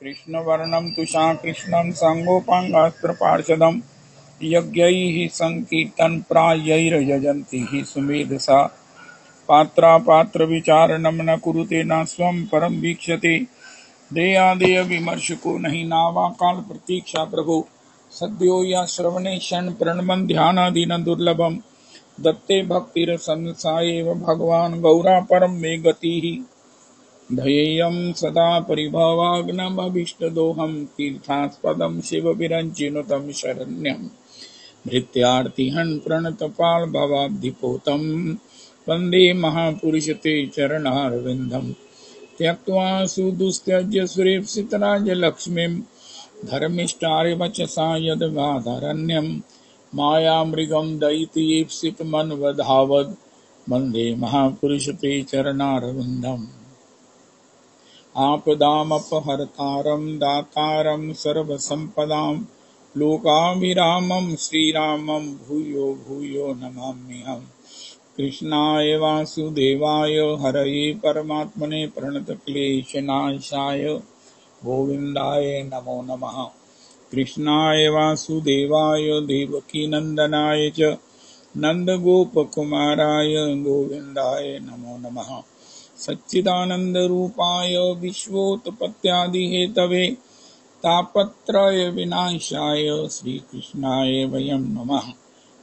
कृष्णवर्णं तुषा कृष्णं साङ्गोपाङ्गास्त्रपार्षदं यज्ञैः सङ्कीर्तनप्रायैर्यजन्ति हि सुमेधसा पात्रापात्रविचारणं न कुरुते न स्वं परं वीक्षते देयादेय विमर्शको नहि नावाकाल प्रतीक्षा प्रभो सद्यो या श्रवणे क्षण प्रणमन ध्यानादीन दुर्लभम दत्ते भक्तिरसंसायेव भगवान् गौरा परम मे गतिः ध्येयं सदा परिभवाग्नमभीष्टदोहं तीर्थास्पदं शिवविरञ्चिनुतं शरण्यं भृत्यार्तिहन् प्रणतपाल्भवाब्धिपोतं वन्दे महापुरुष ते चरणारविन्दं त्यक्त्वा सुदुस्त्यज्य सुरेप्सितराजलक्ष्मीं धर्मिष्ठारिवचसा यद्वादारण्यं मायामृगं दयितेप्सितमन्वधावद् वन्दे महापुरुष ते चरणारविन्दम् आपदामपहर्तारं दातारं सर्वसम्पदां लोकाभिरामं श्रीरामं भूयो भूयो नमाम्यहम् कृष्णाय वासुदेवाय हरये परमात्मने प्रणतक्लेशनाशाय गोविन्दाय नमो नमः। कृष्णाय वासुदेवाय देवकीनन्दनाय च नन्दगोपकुमाराय गोविन्दाय नमो नमः। सच्चिदानन्दरूपाय विश्वोत्पत्त्यादिहेतवे तापत्रय विनाशाय श्रीकृष्णाय वयं नमः।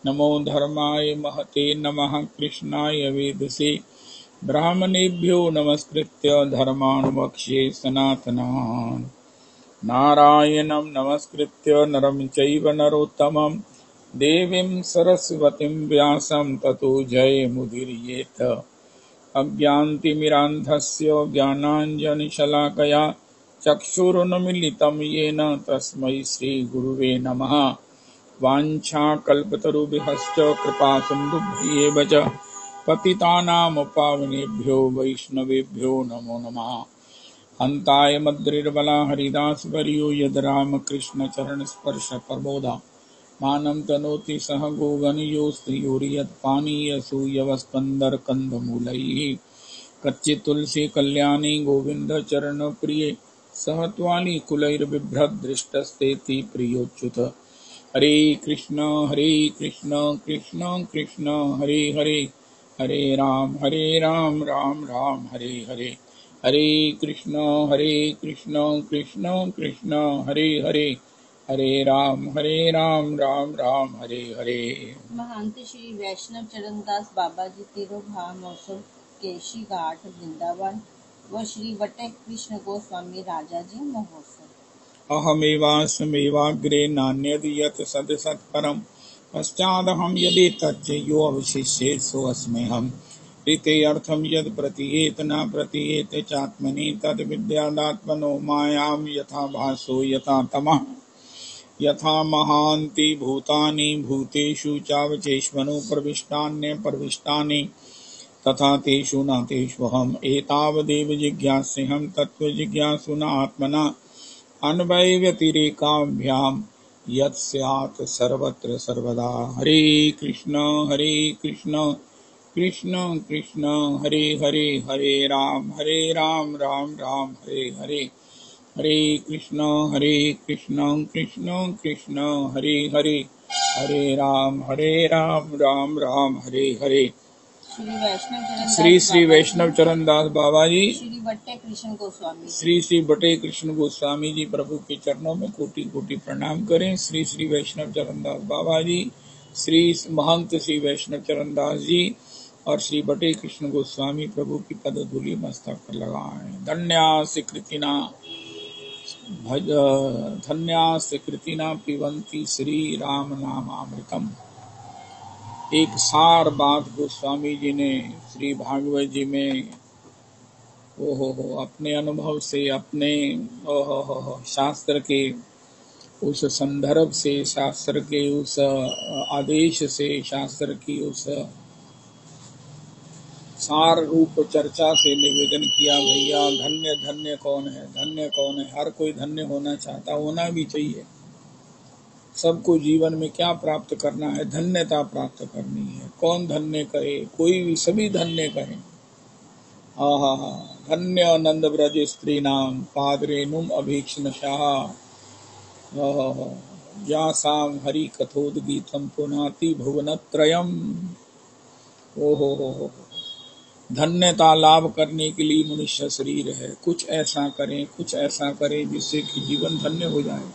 नमो धर्माय महते नमः कृष्णाय वेदसे ब्राह्मणेभ्यो नमस्कृत्य धर्मान् वक्ष्ये सनातनान् नारायणं नमस्कृत्य नरं चैव नरोत्तमं देवीं सरस्वतीं व्यासं ततो जयमुदीरयेत् अज्ञानतिमिरान्धस्य ज्ञानाञ्जनशलाकया चक्षुरुन्मीलितं येन तस्मै श्रीगुरुवे नमः। वाञ्छाकल्पतरुभ्यश्च कृपासिन्धुभ्येव च पतितानां पावनेभ्यो वैष्णवेभ्यो नमो नमः। हन्ताय मद्रिर्बला हरिदासवर्यो यद् रामकृष्णचरणस्पर्शप्रबोधा मानं तनोति सह गोगणयोस्त्रियोर्यत्पानीयसूयवस्कन्धर्कन्दमूलैः कच्चित्तुलसी कल्याणी गोविन्दचरणप्रिये सह त्वालिकुलैर्बिभ्रद्दृष्टस्तेति प्रियोच्युत। हरे कृष्ण कृष्ण कृष्ण हरे हरे हरे राम राम राम हरे हरे हरे कृष्ण कृष्ण कृष्ण हरे हरे हरे राम राम राम हरे हरे। महंत श्री वैष्णव चरणदास बाबा जी तिरुभाव महोत्सव केशी घाट वृंदावन व श्री वटे कृष्ण गोस्वामी राजा जी महोत्सव। अहमेवास्मैवाग्रे नान्यद् यत् सदसत्परं पश्चादहं यदि तज्जयो अवशिष्येत् सोऽस्म्यहम् ऋतेऽर्थं यद् प्रतीयेत न प्रतीयेत चात्मनि तद् विद्यादात्मनो मायां यथा भासो यथा तमः यथा महान्ति भूतानि भूतेषु चावचेष्वनु प्रविष्टान्यप्रविष्टानि तथा तेषु न तेष्वहम् एतावदेव जिज्ञास्यहं तत्त्वजिज्ञासुना आत्मना अन्वयव्यतिरेकाभ्यां यत् स्यात् सर्वत्र सर्वदा। हरे कृष्ण कृष्ण कृष्ण हरे हरे हरे राम राम राम हरे हरे हरे कृष्ण कृष्ण कृष्ण हरे हरे हरे राम राम राम हरे हरे। श्री वैष्णव चरणदास बाबा जी श्री वटे कृष्ण गोस्वामी श्री बटे कृष्ण गोस्वामी जी प्रभु के चरणों में कोटि कोटि प्रणाम करें। श्री वैष्णव चरणदास बाबा जी, श्री महंत श्री वैष्णव चरणदास जी और श्री बटे कृष्ण गोस्वामी प्रभु की पदधूलि मस्तक पर लगाएं। धन्यास्य कृतिना पिबन्ति श्री राम नामामृतम। एक सार बात गोस्वामी जी ने श्री भागवत जी में अपने अनुभव से, अपने शास्त्र के उस संदर्भ से, शास्त्र के उस आदेश से, शास्त्र की उस सार रूप चर्चा से निवेदन किया। भैया धन्य धन्य कौन है, धन्य कौन है? हर कोई धन्य होना चाहता, होना भी चाहिए। सबको जीवन में क्या प्राप्त करना है? धन्यता प्राप्त करनी है। कौन धन्य कहे? कोई भी, सभी धन्य कहें। आहा धन्य नंद ब्रज स्त्रीणाम पादरेणुम अभीक्ष्णशाः यासाम हरि कथोद्गीतम पुनाति भुवनत्रयम्। ओहो हो, धन्यता लाभ करने के लिए मनुष्य शरीर है। कुछ ऐसा करें, कुछ ऐसा करें जिससे कि जीवन धन्य हो जाए,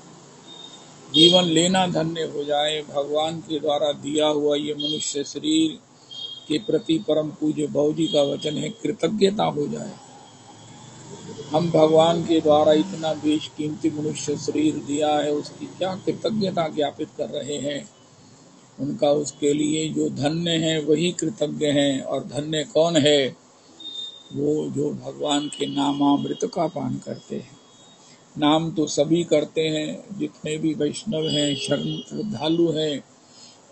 जीवन लेना धन्य हो जाए। भगवान के द्वारा दिया हुआ ये मनुष्य शरीर के प्रति परम पूज्य भाऊजी का वचन है, कृतज्ञता हो जाए। हम भगवान के द्वारा इतना बेशकीमती मनुष्य शरीर दिया है, उसकी क्या कृतज्ञता ज्ञापित कर रहे हैं। उनका उसके लिए जो धन्य है वही कृतज्ञ हैं। और धन्य कौन है? वो जो भगवान के नामामृत का पान करते हैं। नाम तो सभी करते हैं, जितने भी वैष्णव हैं, श्रद्धालु हैं,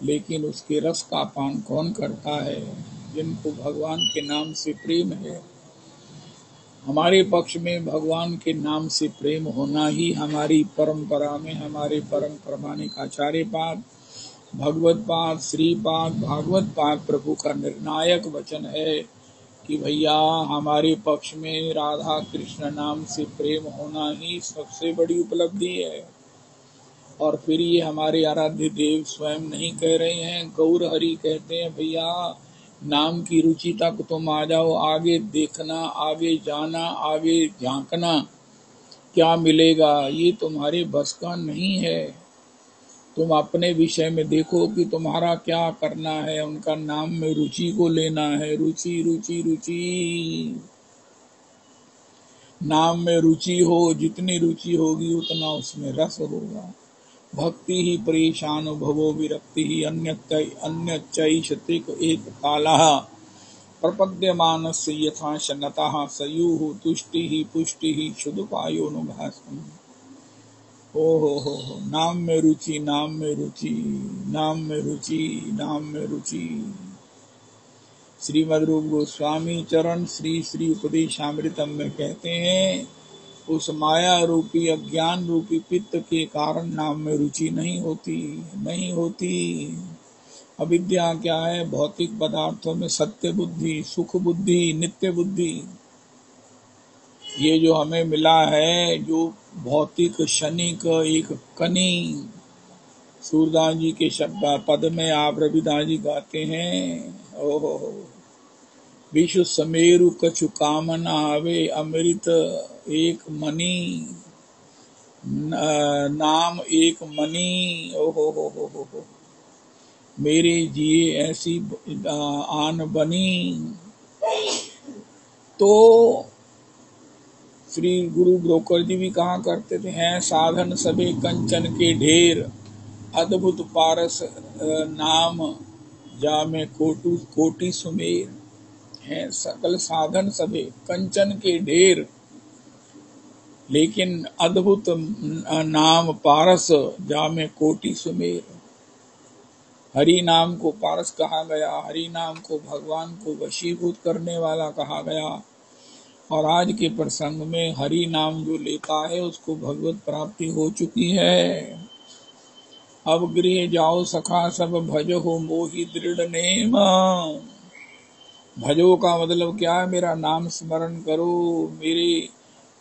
लेकिन उसके रस का पान कौन करता है? जिनको भगवान के नाम से प्रेम है। हमारे पक्ष में भगवान के नाम से प्रेम होना ही हमारी परंपरा में, हमारे परम प्रमाणिक आचार्य पाद, भगवत पाद, श्रीपाद, भागवत पाद प्रभु का निर्णायक वचन है कि भैया हमारे पक्ष में राधा कृष्ण नाम से प्रेम होना ही सबसे बड़ी उपलब्धि है। और फिर ये हमारे आराध्य देव स्वयं नहीं कह रहे हैं, गौर हरि कहते हैं भैया नाम की रुचि तक तुम आ जाओ, आगे देखना, आगे जाना, आगे झांकना क्या मिलेगा ये तुम्हारे बस का नहीं है। तुम अपने विषय में देखो कि तुम्हारा क्या करना है। उनका नाम में रुचि को लेना है। रुचि रुचि रुचि, नाम में रुचि हो, जितनी रुचि होगी उतना उसमें रस होगा। भक्ति ही परेशान भवो विरक्ति ही अन्यच्चैषतिक एक कालः प्रपद्यमानस्य यथा शनतः सयुः तुष्टि ही पुष्टि ही क्षुदुपायोनुभासम्। हो, नाम में रुचि, नाम में रुचि, नाम में रुचि, नाम में रुचि। श्रीमद् रूप गोस्वामी चरण श्री श्री उपदेशामृतम में कहते हैं, उस माया रूपी अज्ञान रूपी पित्त के कारण नाम में रुचि नहीं होती। अविद्या क्या है? भौतिक पदार्थों में सत्य बुद्धि, सुख बुद्धि, नित्य बुद्धि। ये जो हमें मिला है, जो भौतिक क्षणिक एक कनी, सूरदास जी के शब्द पद में आप रविदास जी गाते हैं, ओहो विश्व समेरु कछु कामना आवे, अमृत एक मनी, नाम एक मनी, ओहो हो, मेरे जिए ऐसी आन बनी। तो श्री गुरु ब्रोकर जी भी कहा करते थे, हैं साधन सबे कंचन के ढेर, अद्भुत पारस नाम जामे कोटि सुमेर। हैं सकल साधन सबे कंचन के ढेर, लेकिन अद्भुत नाम पारस जामे कोटि सुमेर। हरि नाम को पारस कहा गया, हरि नाम को भगवान को वशीभूत करने वाला कहा गया। और आज के प्रसंग में हरि नाम जो लेता है उसको भगवत प्राप्ति हो चुकी है। अब गृह जाओ सखा सब भजो मोहि दृढ़ नेम। भजो का मतलब क्या है? मेरा नाम स्मरण करो, मेरे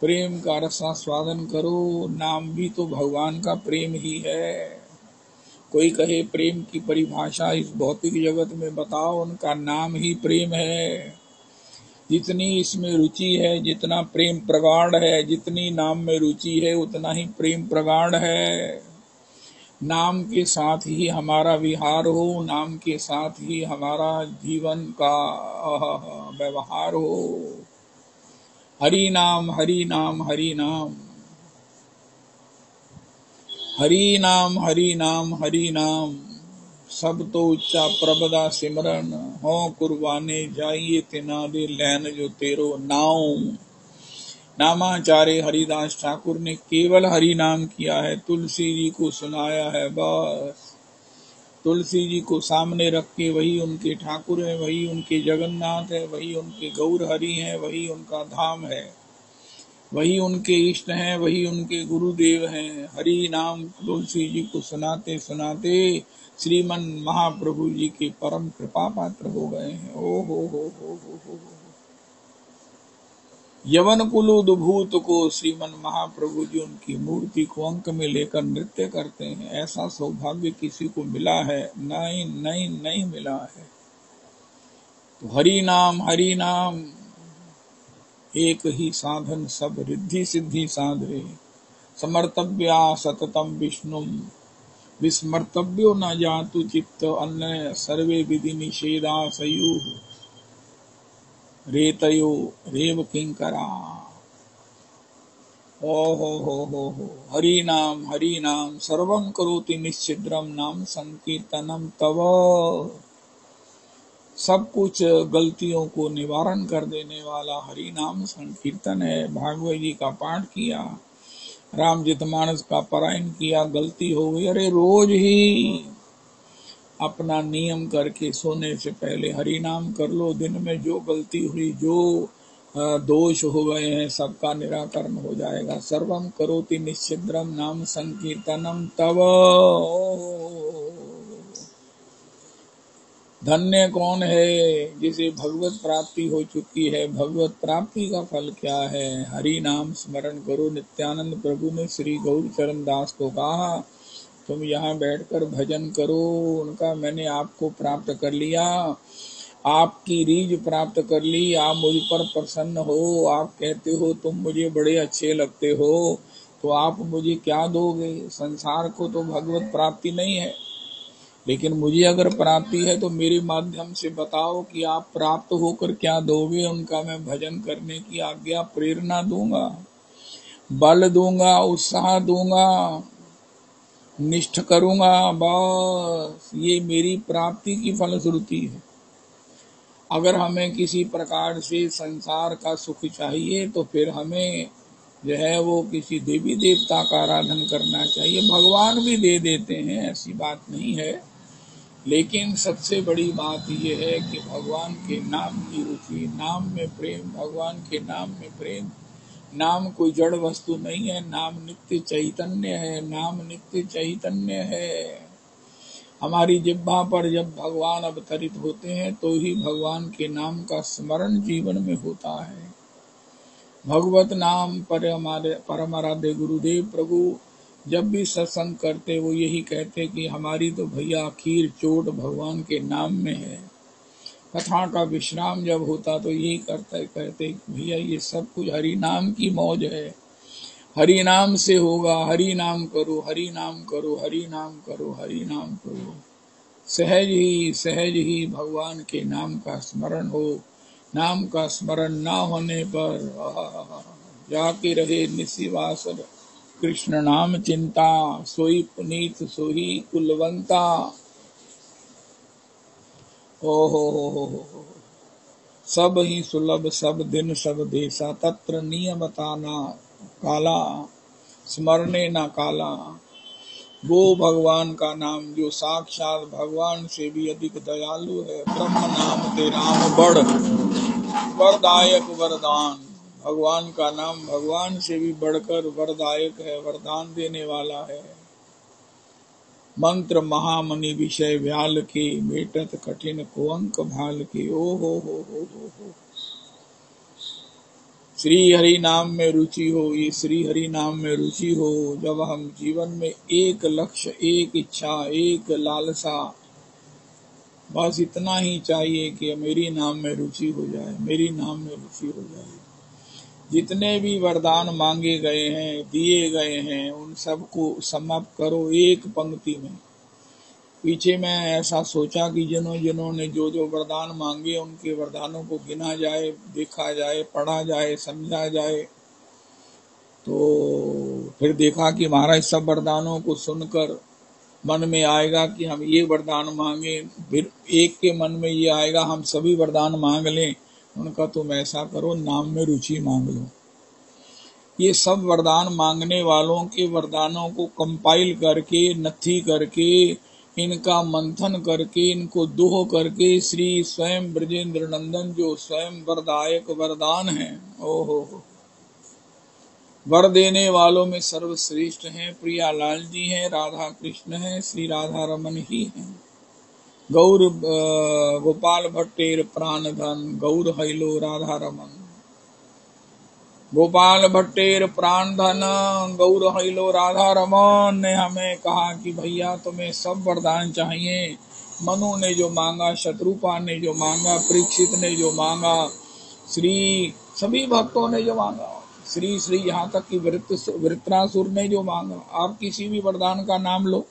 प्रेम का रसास्वादन करो। नाम भी तो भगवान का प्रेम ही है। कोई कहे प्रेम की परिभाषा इस भौतिक जगत में बताओ, उनका नाम ही प्रेम है। जितनी इसमें रुचि है, जितना प्रेम प्रगाढ़ है, जितनी नाम में रुचि है उतना ही प्रेम प्रगाढ़ है। नाम के साथ ही हमारा विहार हो, नाम के साथ ही हमारा जीवन का व्यवहार हो। हरि नाम हरि नाम हरि नाम, हरि नाम हरि नाम हरि नाम, सब तो उच्चा प्रबदा सिमरन हो कुर्बाने जाइए तिना दे लैन जो तेरो नाम। नामाचार्य हरिदास ठाकुर ने केवल हरि नाम किया है, तुलसी जी को सुनाया है बस। तुलसी जी को सामने रख के वही उनके ठाकुर है, वही उनके जगन्नाथ है, वही उनके गौर हरि है, वही उनका धाम है, वही उनके इष्ट हैं, वही उनके गुरुदेव हैं। हरि नाम तुलसी जी को सुनाते सुनाते श्रीमन महाप्रभु जी के परम कृपा पात्र हो गए हैं। ओ हो। यवन कुलूदभूत को श्रीमन महाप्रभु जी उनकी मूर्ति को अंक में लेकर नृत्य करते हैं। ऐसा सौभाग्य किसी को मिला है? नहीं नहीं नहीं मिला है। तो हरि नाम एक ही साधन सब रिद्धि सिद्धि साधे। समर्तव्या सततम विष्णुम विस्मर्तव्यो न जातु चित्त अन्य सर्वे विधि निषेधा सयुः रेतयो रेव किंकरा। ओ हो हरि नाम सर्वं करोति निश्चिद्रम नाम संकीर्तनम तव। सब कुछ गलतियों को निवारण कर देने वाला हरि नाम संकीर्तन है। भागवत जी का पाठ किया, रामचरितमानस का पारायण किया, गलती हो गई, अरे रोज ही अपना नियम करके सोने से पहले हरि नाम कर लो। दिन में जो गलती हुई, जो दोष हो गए हैं, सबका निराकरण हो जाएगा। सर्वम करोति निश्चिद्रम नाम संकीर्तनम तव। धन्य कौन है? जिसे भगवत प्राप्ति हो चुकी है। भगवत प्राप्ति का फल क्या है? हरि नाम स्मरण करो। नित्यानंद प्रभु ने श्री गौर चरण दास को कहा, तुम यहाँ बैठकर भजन करो। उनका मैंने आपको प्राप्त कर लिया, आपकी रीझ प्राप्त कर ली, आप मुझ पर प्रसन्न हो। आप कहते हो तुम मुझे बड़े अच्छे लगते हो, तो आप मुझे क्या दोगे? संसार को तो भगवत प्राप्ति नहीं है, लेकिन मुझे अगर प्राप्ति है तो मेरे माध्यम से बताओ कि आप प्राप्त होकर क्या दोगे। उनका मैं भजन करने की आज्ञा, प्रेरणा दूंगा, बल दूंगा, उत्साह दूंगा, निष्ठ करूंगा। बस ये मेरी प्राप्ति की फलश्रुति है। अगर हमें किसी प्रकार से संसार का सुख चाहिए तो फिर हमें जो है वो किसी देवी देवता का आराधन करना चाहिए। भगवान भी दे देते हैं, ऐसी बात नहीं है, लेकिन सबसे बड़ी बात यह है कि भगवान के नाम की रुचि, नाम में प्रेम, भगवान के नाम में प्रेम। नाम कोई जड़ वस्तु नहीं है, नाम नित्य चैतन्य है, नाम नित्य चैतन्य है। हमारी जिह्वा पर जब भगवान अवतरित होते हैं तो ही भगवान के नाम का स्मरण जीवन में होता है। भगवत नाम पर हमारे परम आराध्य गुरुदेव प्रभु जब भी सत्संग करते वो यही कहते कि हमारी तो भैया आखिर चोट भगवान के नाम में है। कथा का विश्राम जब होता तो यही कहते भैया ये सब कुछ हरि नाम की मौज है, हरि नाम से होगा। हरि नाम करो, हरि नाम करो, हरि नाम करो, हरि नाम करो। सहज ही भगवान के नाम का स्मरण हो। नाम का स्मरण ना होने पर जाके रहे निशिवासर कृष्ण नाम चिंता। सोई पुनीत सोई कुलवंता। हो सब ही सुलभ सब दिन सब देशा तत्र नियमताना काला स्मरणे न काला। वो भगवान का नाम जो साक्षात भगवान से भी अधिक दयालु है। ब्रह्म नाम ते राम बड़ वरदायक वरदान। भगवान का नाम भगवान से भी बढ़कर वरदायक है, वरदान देने वाला है। मंत्र महामणि विषय व्याल के मेटत कठिन कुअंक भाल के। ओ हो। श्री हरि नाम में रुचि हो, ये श्री हरि नाम में रुचि हो। जब हम जीवन में एक लक्ष्य, एक इच्छा, एक लालसा, बस इतना ही चाहिए कि मेरी नाम में रुचि हो जाए, मेरी नाम में रुचि हो जाए। जितने भी वरदान मांगे गए हैं, दिए गए हैं, उन सबको समाप्त करो एक पंक्ति में। पीछे मैं ऐसा सोचा कि जिन्होंने जो वरदान मांगे उनके वरदानों को गिना जाए, देखा जाए, पढ़ा जाए, समझा जाए। तो फिर देखा कि महाराज सब वरदानों को सुनकर मन में आएगा कि हम ये वरदान मांगे, फिर एक के मन में ये आएगा हम सभी वरदान मांग लें। उनका तुम ऐसा करो, नाम में रुचि मांग लो। ये सब वरदान मांगने वालों के वरदानों को कंपाइल करके, नथी करके, इनका मंथन करके, इनको दोह करके श्री स्वयं ब्रजेंद्र नंदन जो स्वयं वरदायक वरदान है, ओहो, वर देने वालों में सर्वश्रेष्ठ हैं। प्रियालाल जी हैं, राधा कृष्ण हैं, श्री राधा रमन ही हैं। गौर गोपाल भट्टेर प्राण धन गौर हैलो राधा रमन। गोपाल भट्टेर प्राण धन गौर हैलो राधा रमन ने हमें कहा कि भैया तुम्हें सब वरदान चाहिए। मनु ने जो मांगा, शत्रुपा ने जो मांगा, परीक्षित ने जो मांगा, श्री सभी भक्तों ने जो मांगा, श्री यहाँ तक कि वृत्रासुर ने जो मांगा। आप किसी भी वरदान का नाम लो,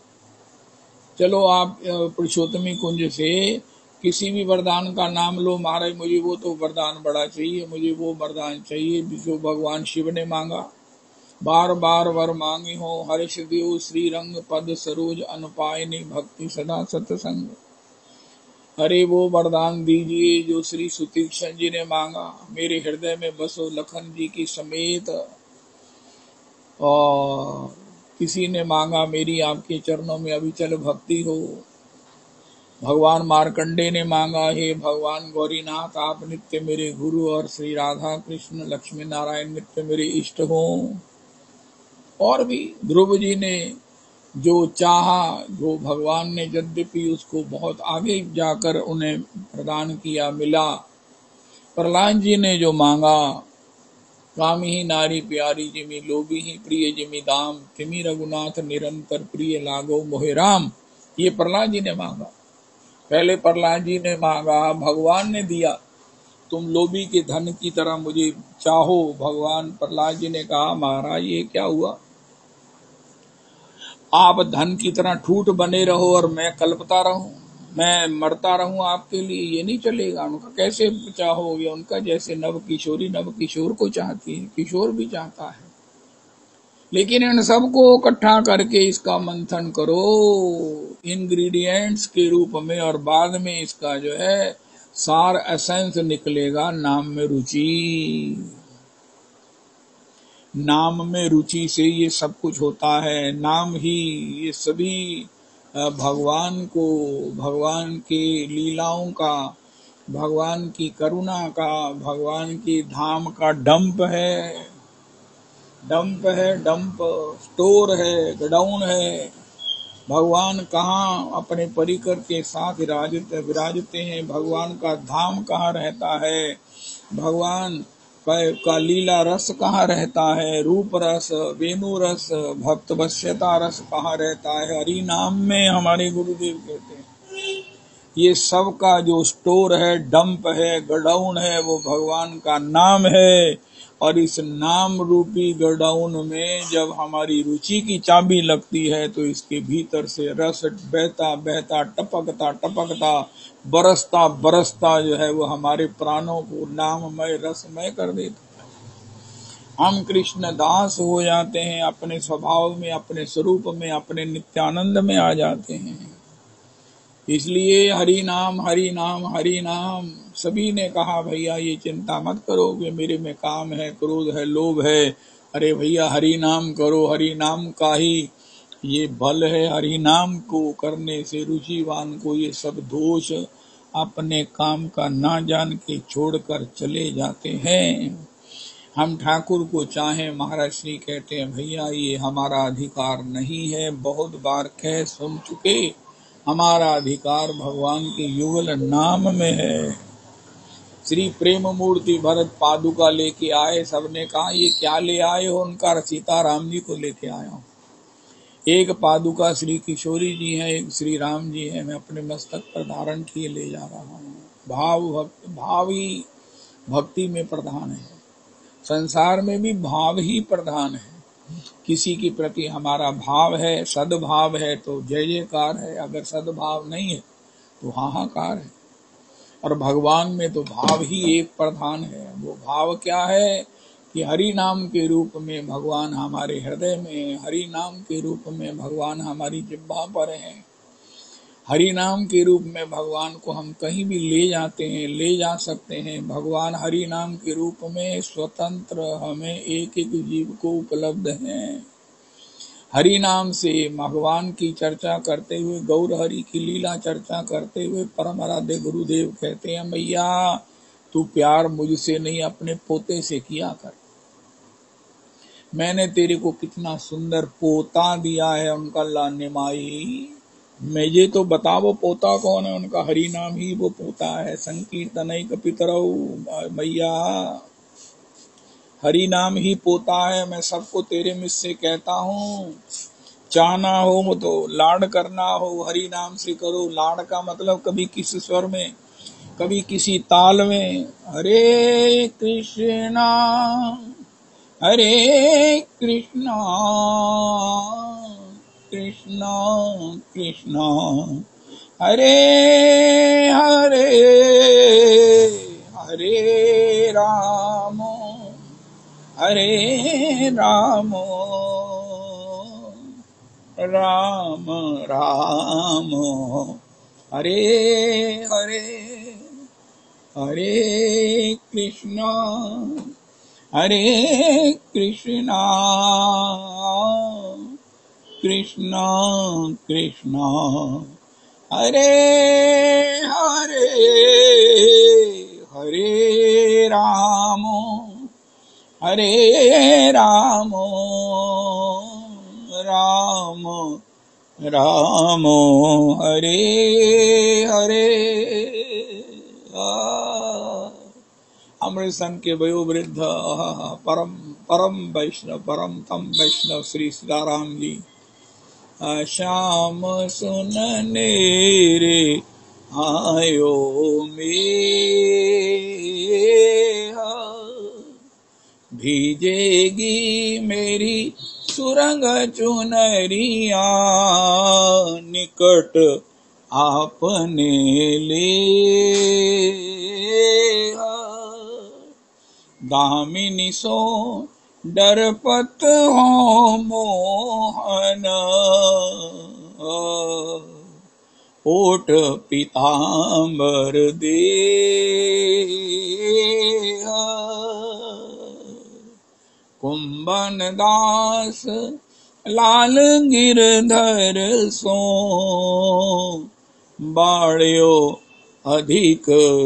चलो आप पुरुषोत्तमी कुंज से किसी भी वरदान का नाम लो। महाराज मुझे वो तो वरदान बड़ा चाहिए, मुझे वो वरदान चाहिए जो भगवान शिव ने मांगा। बार बार वर मांगी हो हर्ष दियो श्री रंग पद सरोज अनुपायनी भक्ति सदा सत्संग। अरे वो वरदान दीजिए जो श्री सुतीक्षण जी ने मांगा। मेरे हृदय में बसो लखन जी की समेत। और किसी ने मांगा मेरी आपके चरणों में अविचल भक्ति हो। भगवान मार्कंडे ने मांगा, हे भगवान गौरीनाथ आप नित्य मेरे गुरु और श्री राधा कृष्ण लक्ष्मी नारायण नित्य मेरे इष्ट हो। और भी ध्रुव जी ने जो चाहा, जो भगवान ने यद्यपि उसको बहुत आगे जाकर उन्हें प्रदान किया, मिला। प्रहलाद जी ने जो मांगा, कामी ही नारी प्यारी जिमी लोभी ही प्रिय जिमी दाम तिमी रघुनाथ निरंतर प्रिय लागो मोहे राम। ये प्रहलाद जी ने मांगा। पहले प्रहलाद जी ने मांगा, भगवान ने दिया। तुम लोभी के धन की तरह मुझे चाहो। भगवान प्रहलाद जी ने कहा, महाराज ये क्या हुआ, आप धन की तरह ठूठ बने रहो और मैं कल्पता रहूं, मैं मरता रहूं आपके लिए, ये नहीं चलेगा। उनका कैसे चाहोगे? उनका जैसे नव किशोरी नव किशोर को चाहती है, किशोर भी चाहता है। लेकिन इन सबको इकट्ठा करके इसका मंथन करो इंग्रेडिएंट्स के रूप में, और बाद में इसका जो है सार एसेंस निकलेगा, नाम में रुचि। नाम में रुचि से ये सब कुछ होता है। नाम ही ये सभी भगवान को, भगवान के लीलाओं का, भगवान की करुणा का, भगवान की धाम का डंप है। डंप है, डंप स्टोर है, गोडाउन है। भगवान कहाँ अपने परिकर के साथ विराजते हैं, भगवान का धाम कहाँ रहता है, भगवान का लीला रस कहाँ रहता है, रूप रस, वेणु रस, भक्त वश्यता रस कहाँ रहता है। हरि नाम में हमारे गुरुदेव कहते हैं ये सब का जो स्टोर है, डंप है, गोडाउन है, वो भगवान का नाम है। और इस नाम रूपी गोडाउन में जब हमारी रुचि की चाबी लगती है तो इसके भीतर से रस बहता बहता, टपकता टपकता, बरसता बरसता जो है वो हमारे प्राणों को नाममय रसमय कर देता है। हम कृष्ण दास हो जाते हैं, अपने स्वभाव में, अपने स्वरूप में, अपने नित्यानंद में आ जाते हैं। इसलिए हरि नाम हरि नाम हरि नाम। सभी ने कहा भैया ये चिंता मत करो कि मेरे में काम है, क्रोध है, लोभ है। अरे भैया हरि नाम करो, हरि नाम का ही ये बल है। हरि नाम को करने से रुचिवान को ये सब दोष अपने काम का ना जान के छोड़कर चले जाते हैं। हम ठाकुर को चाहें, महाराज श्री कहते हैं भैया ये हमारा अधिकार नहीं है। बहुत बार कह सुन चुके, हमारा अधिकार भगवान के युगल नाम में है। श्री प्रेम मूर्ति भरत पादुका लेके आए, सबने कहा ये क्या ले आए हो? उनका सीताराम जी को लेके आया हूँ। एक पादुका श्री किशोरी जी है, एक श्री राम जी है, मैं अपने मस्तक पर धारण किए ले जा रहा हूँ। भाव ही भक्ति में प्रधान है। संसार में भी भाव ही प्रधान है। किसी के प्रति हमारा भाव है, सद्भाव है तो जय जयकार है, अगर सद्भाव नहीं है तो हाहाकार है। और भगवान में तो भाव ही एक प्रधान है। वो भाव क्या है कि हरि नाम के रूप में भगवान हमारे हृदय में, हरि नाम के रूप में भगवान हमारी जिह्वा पर है, हरि नाम के रूप में भगवान को हम कहीं भी ले जाते हैं, ले जा सकते हैं। भगवान हरि नाम के रूप में स्वतंत्र हमें एक एक जीव को उपलब्ध है। हरि नाम से भगवान की चर्चा करते हुए, गौर हरि की लीला चर्चा करते हुए परम आराध्य गुरुदेव कहते हैं भैया तू प्यार मुझसे नहीं अपने पोते से किया कर। मैंने तेरे को कितना सुंदर पोता दिया है, उनका लाने माई मुझे तो बता वो पोता कौन है? उनका हरि नाम ही वो पोता है। संकीर्तन पितरौ भैया हरि नाम ही पोता है, मैं सबको तेरे मिस से कहता हूँ। चाहना हो तो लाड करना हो, हरि नाम से करो। लाड का मतलब कभी किसी स्वर में, कभी किसी ताल में। हरे कृष्णा कृष्णा कृष्णा हरे हरे, हरे राम राम राम हरे हरे, हरे कृष्णा कृष्णा कृष्णा हरे हरे, हरे राम राम राम हरे हरे। अमृतसर के वयोवृद्ध परम परम वैष्णव, परम तम वैष्णव श्री सीताराम जी श्याम सुनने रे आयो मेरा, भीजेगी मेरी सुरंग चुनरिया, निकट आपने ले दामिनी सो डरपत हो मोहन, ओट पीतांबर दे कुंभन दास लाल गिरधर सो, बाड़ियो अधिक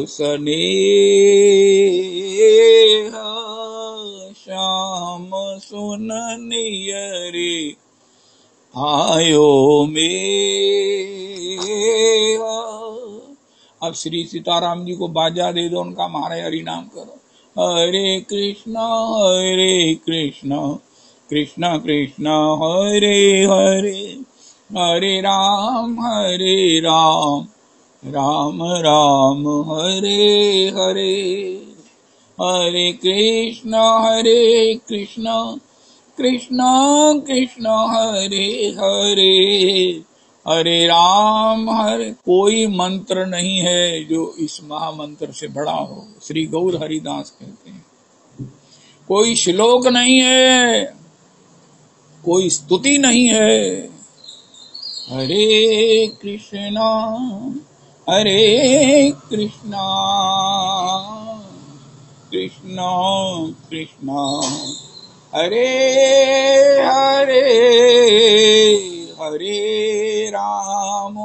स्नेह, श्याम सुननिय रे आयो मेरा। अब श्री सीताराम जी को बाजा दे दो, उनका हमारे हरि नाम करो। हरे कृष्णा कृष्णा कृष्णा हरे हरे, हरे राम राम राम हरे हरे, हरे कृष्णा कृष्णा कृष्णा हरे हरे, हरे राम हरे। कोई मंत्र नहीं है जो इस महामंत्र से बड़ा हो, श्री गौर हरिदास कहते हैं। कोई श्लोक नहीं है, कोई स्तुति नहीं है। हरे कृष्णा कृष्णा कृष्णा हरे हरे, हरे राम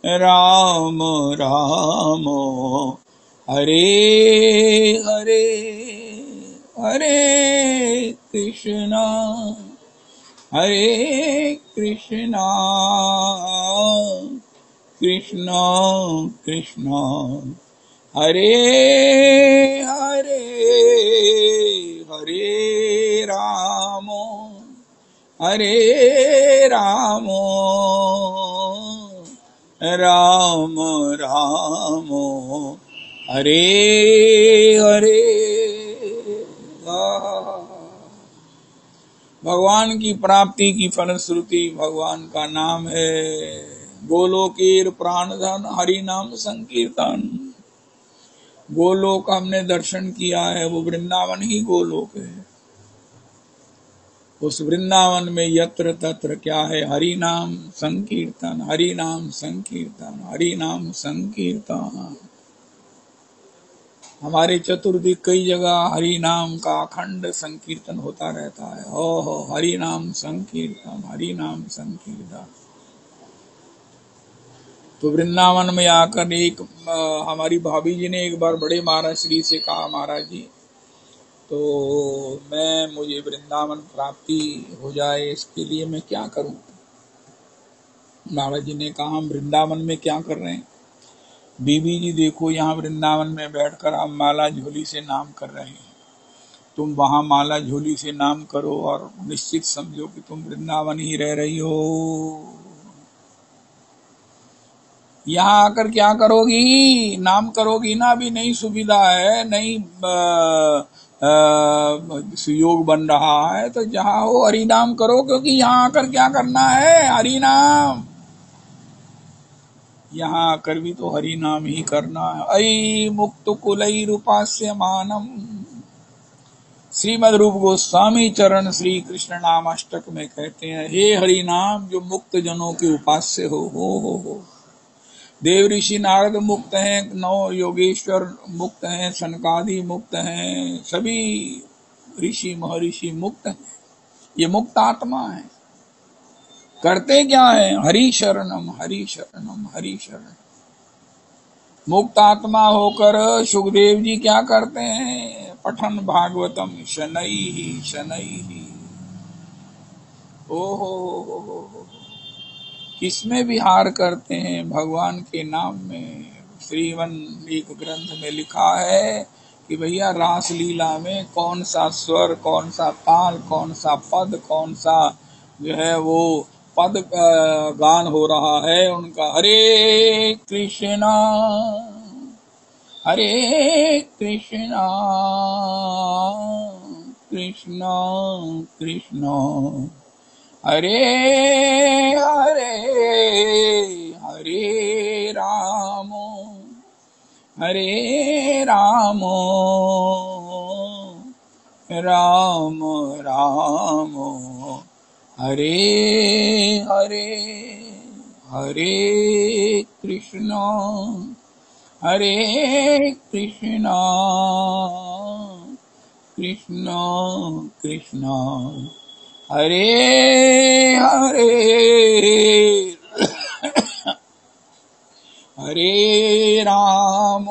राम राम हरे हरे, हरे कृष्णा कृष्णा कृष्णा हरे हरे, हरे राम राम राम हरे हरे। भगवान की प्राप्ति की फलश्रुति भगवान का नाम है। गोलोकेर प्राणधन हरि नाम संकीर्तन। गोलोक हमने दर्शन किया है, वो वृंदावन ही गोलोक है। उस वृंदावन में यत्र तत्र क्या है? हरि नाम संकीर्तन, हरि नाम संकीर्तन, हरि नाम संकीर्तन। हमारे चतुर्दिक कई जगह हरि नाम का अखंड संकीर्तन होता रहता है। हो हरि नाम संकीर्तन, हरि नाम संकीर्तन। तो वृंदावन में आकर एक हमारी भाभी जी ने एक बार बड़े महाराज श्री से कहा, महाराज जी तो मुझे वृंदावन प्राप्ति हो जाए, इसके लिए मैं क्या करूं? महाराज जी ने कहा, हम वृंदावन में क्या कर रहे हैं? बीबी जी देखो, यहाँ वृंदावन में बैठकर आप माला झोली से नाम कर रहे हैं, तुम वहां माला झोली से नाम करो और निश्चित समझो कि तुम वृंदावन ही रह रही हो। यहाँ आकर क्या करोगी? नाम करोगी ना, अभी नई सुविधा है, नई सुयोग बन रहा है, तो जहाँ हो हरि नाम करो, क्योंकि यहाँ आकर क्या करना है? हरि नाम। यहाँ आकर भी तो हरि नाम ही करना है। अयि मुक्त कुलई रूपास्य मानम, श्रीमद रूप गोस्वामी चरण श्री कृष्ण नाम अष्टक में कहते हैं, हे हरि नाम जो मुक्त जनों के उपास्य हो। देव ऋषि नारद मुक्त हैं, 9 योगेश्वर मुक्त हैं, सनकादि मुक्त हैं, सभी ऋषि महर्षि मुक्त हैं। ये मुक्त आत्मा है। करते क्या है? हरि शरणम हरि शरणम हरि शरणम। मुक्त आत्मा होकर सुखदेव जी क्या करते हैं? पठन भागवतम शनैः शनैः। ओहो, किसमें विहार करते हैं? भगवान के नाम में। श्रीवन एक ग्रंथ में लिखा है कि भैया रास लीला में कौन सा स्वर, कौन सा ताल, कौन सा पद, कौन सा जो है वो पद गान हो रहा है उनका। हरे कृष्णा हरे कृष्णा कृष्णा कृष्णा हरे हरे हरे राम राम राम हरे हरे हरे कृष्णा कृष्णा कृष्णा हरे हरे हरे राम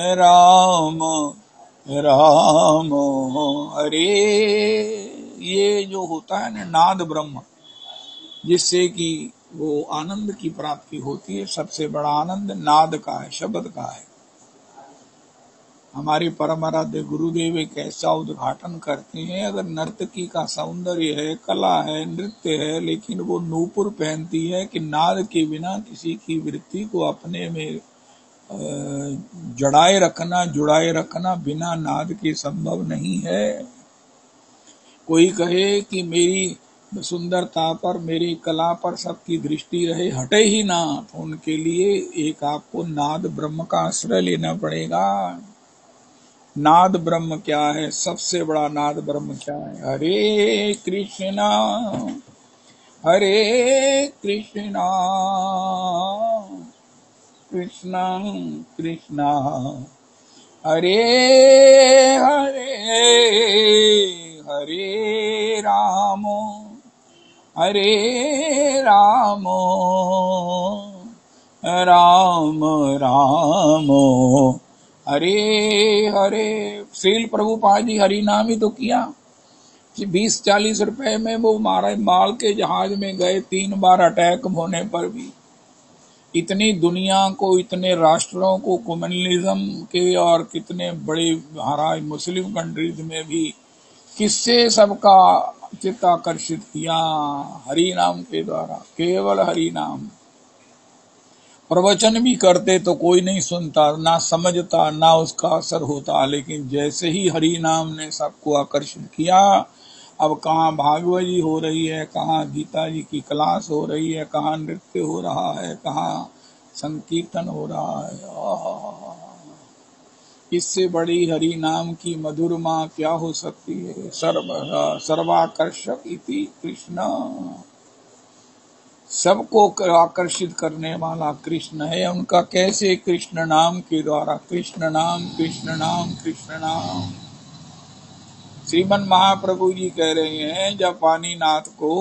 राम राम हरे। ये जो होता है ना नाद ब्रह्म, जिससे कि वो आनंद की प्राप्ति होती है, सबसे बड़ा आनंद नाद का है, शब्द का है। हमारे परम आराध्य गुरुदेव एक ऐसा उद्घाटन करते हैं, अगर नर्तकी का सौंदर्य है, कला है, नृत्य है, लेकिन वो नूपुर पहनती है कि नाद के बिना किसी की वृत्ति को अपने में जुड़ाए रखना बिना नाद के संभव नहीं है। कोई कहे कि मेरी सुंदरता पर, मेरी कला पर सबकी दृष्टि रहे, हटे ही ना, तो उनके लिए एक आपको नाद ब्रह्म का आश्रय लेना पड़ेगा। नाद ब्रह्म क्या है? सबसे बड़ा नाद ब्रह्म क्या है? हरे कृष्णा कृष्णा कृष्णा हरे हरे हरे राम राम राम हरे हरे। श्रील प्रभुपाद जी हरि नाम ही तो किया कि 20-40 रुपए में वो महाराज माल के जहाज में गए, 3 बार अटैक होने पर भी इतनी दुनिया को, इतने राष्ट्रों को कम्युनलिज्म के और कितने बड़े महाराज मुस्लिम कंट्रीज में भी किससे सबका चित्त आकर्षित किया? हरि नाम के द्वारा, केवल हरि नाम। प्रवचन भी करते तो कोई नहीं सुनता, ना समझता, ना उसका असर होता, लेकिन जैसे ही हरि नाम ने सबको आकर्षित किया, अब कहाँ भागवत जी हो रही है, कहाँ गीता जी की क्लास हो रही है, कहाँ नृत्य हो रहा है, कहाँ संकीर्तन हो रहा है। इससे बड़ी हरि नाम की मधुरमा क्या हो सकती है? सर्वाकर्षक इति कृष्ण। सबको आकर्षित करने वाला कृष्ण है। उनका कैसे? कृष्ण नाम के द्वारा। कृष्ण नाम कृष्ण नाम कृष्ण नाम। श्रीमन महाप्रभु जी कह रहे हैं, जब पानीनाथ को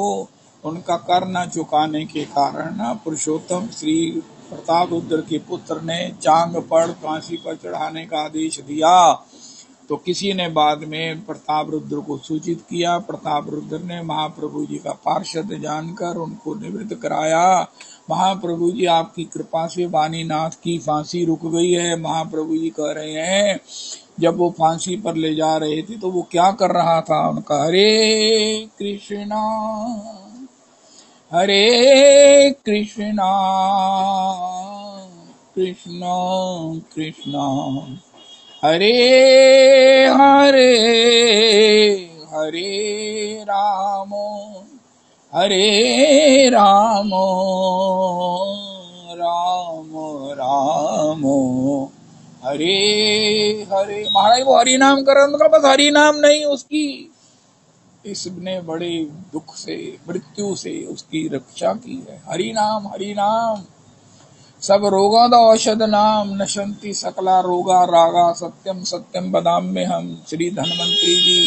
उनका कर न चुकाने के कारण पुरुषोत्तम श्री प्रताप रुद्र के पुत्र ने चांग पर फांसी पर चढ़ाने का आदेश दिया, तो किसी ने बाद में प्रताप रुद्र को सूचित किया। प्रताप रुद्र ने महाप्रभु जी का पार्षद जानकर उनको निवृत्त कराया। महाप्रभु जी आपकी कृपा से वाणीनाथ की फांसी रुक गई है। महाप्रभु जी कह रहे हैं जब वो फांसी पर ले जा रहे थे तो वो क्या कर रहा था, उनका हरे कृष्णा कृष्णा कृष्णा हरे हरे हरे रामो राम रामो हरे हरे। महाराज वो हरि नाम कर रहा, उनका बस हरि नाम नहीं, उसकी इसने बड़े दुख से मृत्यु से उसकी रक्षा की है। हरि नाम सब रोगा द औषध नाम नशंति सकला रोगा रागा सत्यम सत्यम बदाम्य हम। श्री धन्वंतरी जी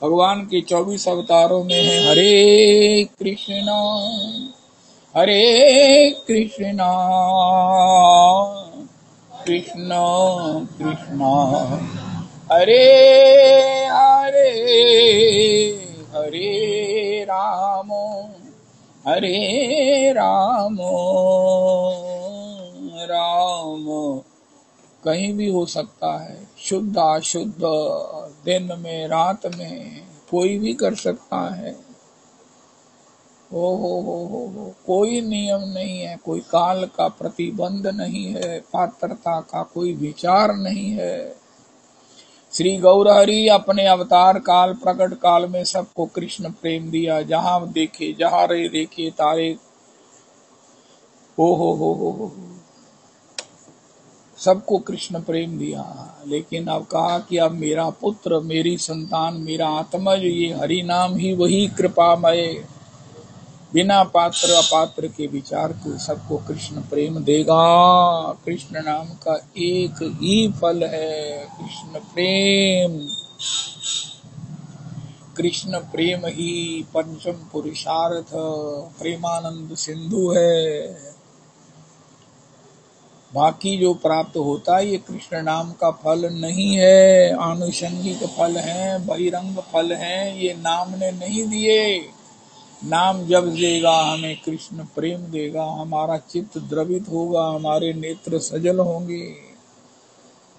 भगवान के 24 अवतारों में है हरे कृष्णा कृष्णा कृष्णा हरे हरे हरे रामो राम कहीं भी हो सकता है, शुद्ध अशुद्ध, दिन में रात में कोई भी कर सकता है। हो कोई नियम नहीं है, कोई काल का प्रतिबंध नहीं है, पात्रता का कोई विचार नहीं है। श्री गौरहरि अपने अवतार काल प्रकट काल में सबको कृष्ण प्रेम दिया। जहां देखे जहां रे देखे तारे हो सबको कृष्ण प्रेम दिया। लेकिन अब कहा कि अब मेरा पुत्र, मेरी संतान, मेरा आत्मज, ये हरि नाम ही वही कृपामय, बिना पात्र अपात्र के विचार के सबको कृष्ण प्रेम देगा। कृष्ण नाम का एक ही फल है, कृष्ण प्रेम। कृष्ण प्रेम ही पंचम पुरुषार्थ, प्रेमानंद सिंधु है। बाकी जो प्राप्त होता है ये कृष्ण नाम का फल नहीं है, आनुषंगिक फल है, बहिरंग फल है, ये नाम ने नहीं दिए। नाम जब देगा हमें कृष्ण प्रेम देगा, हमारा चित्त द्रवित होगा, हमारे नेत्र सजल होंगे।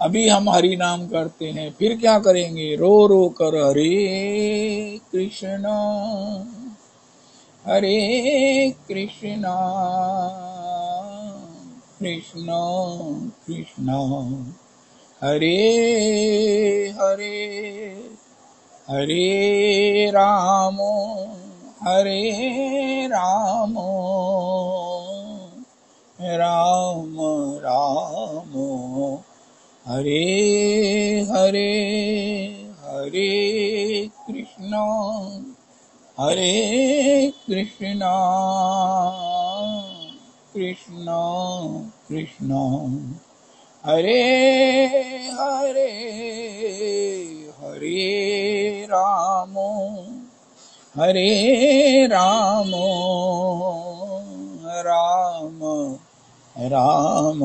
अभी हम हरि नाम करते हैं, फिर क्या करेंगे, रो रो कर हरे कृष्णा कृष्णा कृष्णा हरे हरे हरे रामो राम रामो हरे हरे हरे कृष्णा कृष्णा कृष्णा हरे हरे हरे रामो राम राम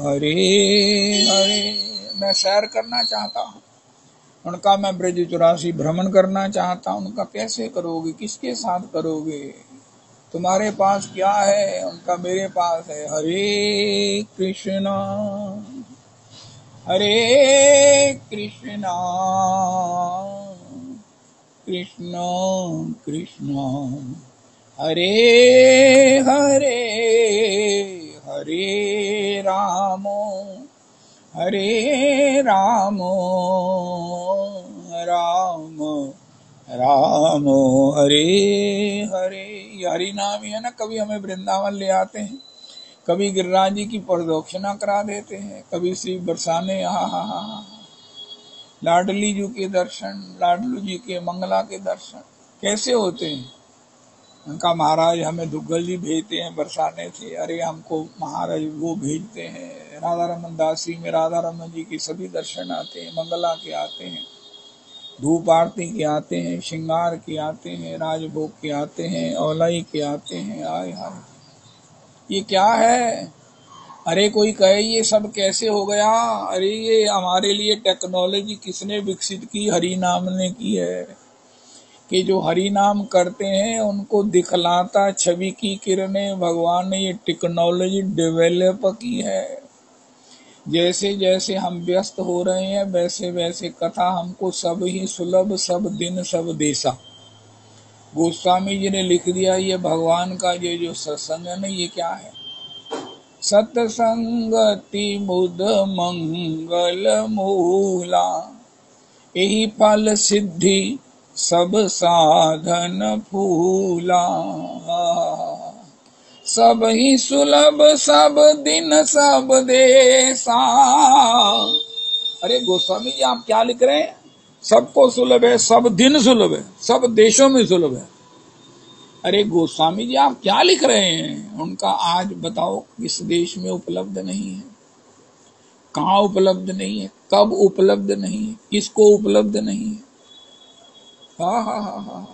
हरे हरे। मैं सैर करना चाहता हूँ उनका, मैं ब्रज 84 भ्रमण करना चाहता हूँ उनका। कैसे करोगे, किसके साथ करोगे, तुम्हारे पास क्या है, उनका मेरे पास है। हरे कृष्णा कृष्णा कृष्णा हरे हरे हरे रामो राम राम हरे हरे। ये हरि नाम ही है ना, कभी हमें वृंदावन ले आते हैं, कभी गिरिराज जी की प्रदक्षिणा करा देते हैं, कभी श्री बरसाने लाडली जी के दर्शन, लाडलू जी के मंगला के दर्शन कैसे होते हैं। उनका महाराज हमें दुग्गल जी भेजते हैं, बरसाने थे, अरे हमको महाराज वो भेजते हैं। राधा रमन दासी में राधा रमन जी के सभी दर्शन आते हैं, मंगला के आते हैं, धूप आरती के आते हैं, श्रृंगार के आते हैं, राजभोग के आते हैं, औलाई के आते हैं। आय हाय, ये क्या है, अरे कोई कहे ये सब कैसे हो गया? अरे ये हमारे लिए टेक्नोलॉजी किसने विकसित की? हरि नाम ने की है। कि जो हरि नाम करते हैं उनको दिखलाता छवि की किरणें भगवान ने ये टेक्नोलॉजी डेवलप की है। जैसे जैसे हम व्यस्त हो रहे हैं वैसे वैसे कथा हमको सब ही सुलभ, सब दिन सब देशा। गोस्वामी जी ने लिख दिया ये भगवान का ये जो सत्संग है ना, ये क्या है? सत्संगति मुद मंगल मूला, यही फल सिद्धि सब साधन फूला। सब ही सुलभ सब दिन सब देशा। अरे गोस्वामी जी आप क्या लिख रहे हैं? सबको सुलभ है, सब दिन सुलभ है, सब देशों में सुलभ है। अरे गोस्वामी जी आप क्या लिख रहे हैं? उनका आज बताओ किस देश में उपलब्ध नहीं है, कहाँ उपलब्ध नहीं है, कब उपलब्ध नहीं है, किसको उपलब्ध नहीं है? हा हा हा हा।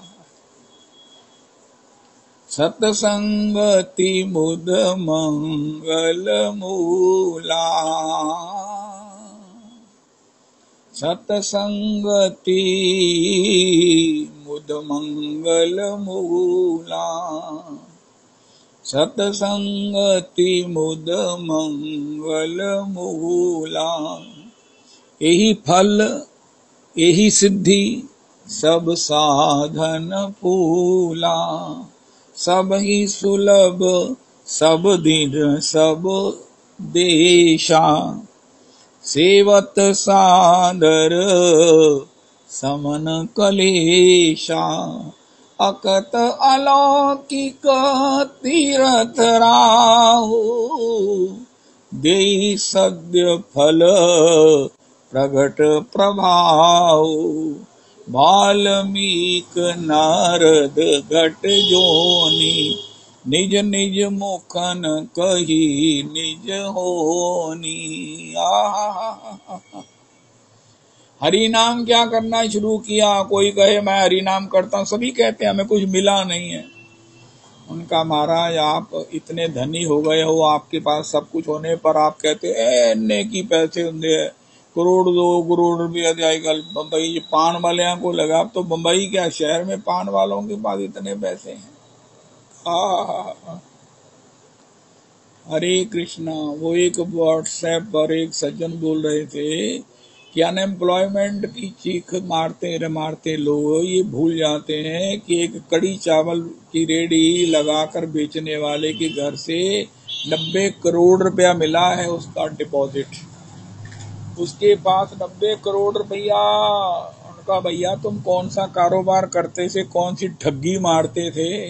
सत्संगति मुद मंगल मूला, सत्संगति मुद मंगल मूला, सत्संगति मुद मंगल मूला। यही फल यही सिद्धि सब साधन फूला। सब ही सुलभ सब दिन सब देशा। सेवत सादर समन कलेशा। अकत अलौकिक तीरथ राहु। देहि सद्य फल प्रगट प्रभाव। वाल्मीक नारद घट जोनी। निज निज मुखन कही निज होनी। हरि नाम क्या करना शुरू किया? कोई कहे मैं हरि नाम करता हूँ, सभी कहते हैं हमें कुछ मिला नहीं है। उनका महाराज आप इतने धनी हो गए हो, आपके पास सब कुछ होने पर आप कहते हैं नेकी पैसे होंगे, करोड़ 2 करोड़ रुपया जाएगा बम्बई पान वाले को लगा। अब तो बम्बई क्या शहर में पान वालों के पास इतने पैसे हैं। हरे कृष्णा। वो एक व्हाट्सएप पर एक सज्जन बोल रहे थे कि अनएम्प्लॉयमेंट की चीख मारते लोग ये भूल जाते हैं कि एक कड़ी चावल की रेडी लगाकर बेचने वाले के घर से 90 करोड़ रुपया मिला है उसका डिपॉजिट। उसके पास 90 करोड़ रुपया। उनका भैया तुम कौन सा कारोबार करते थे, कौन सी ठगी मारते थे,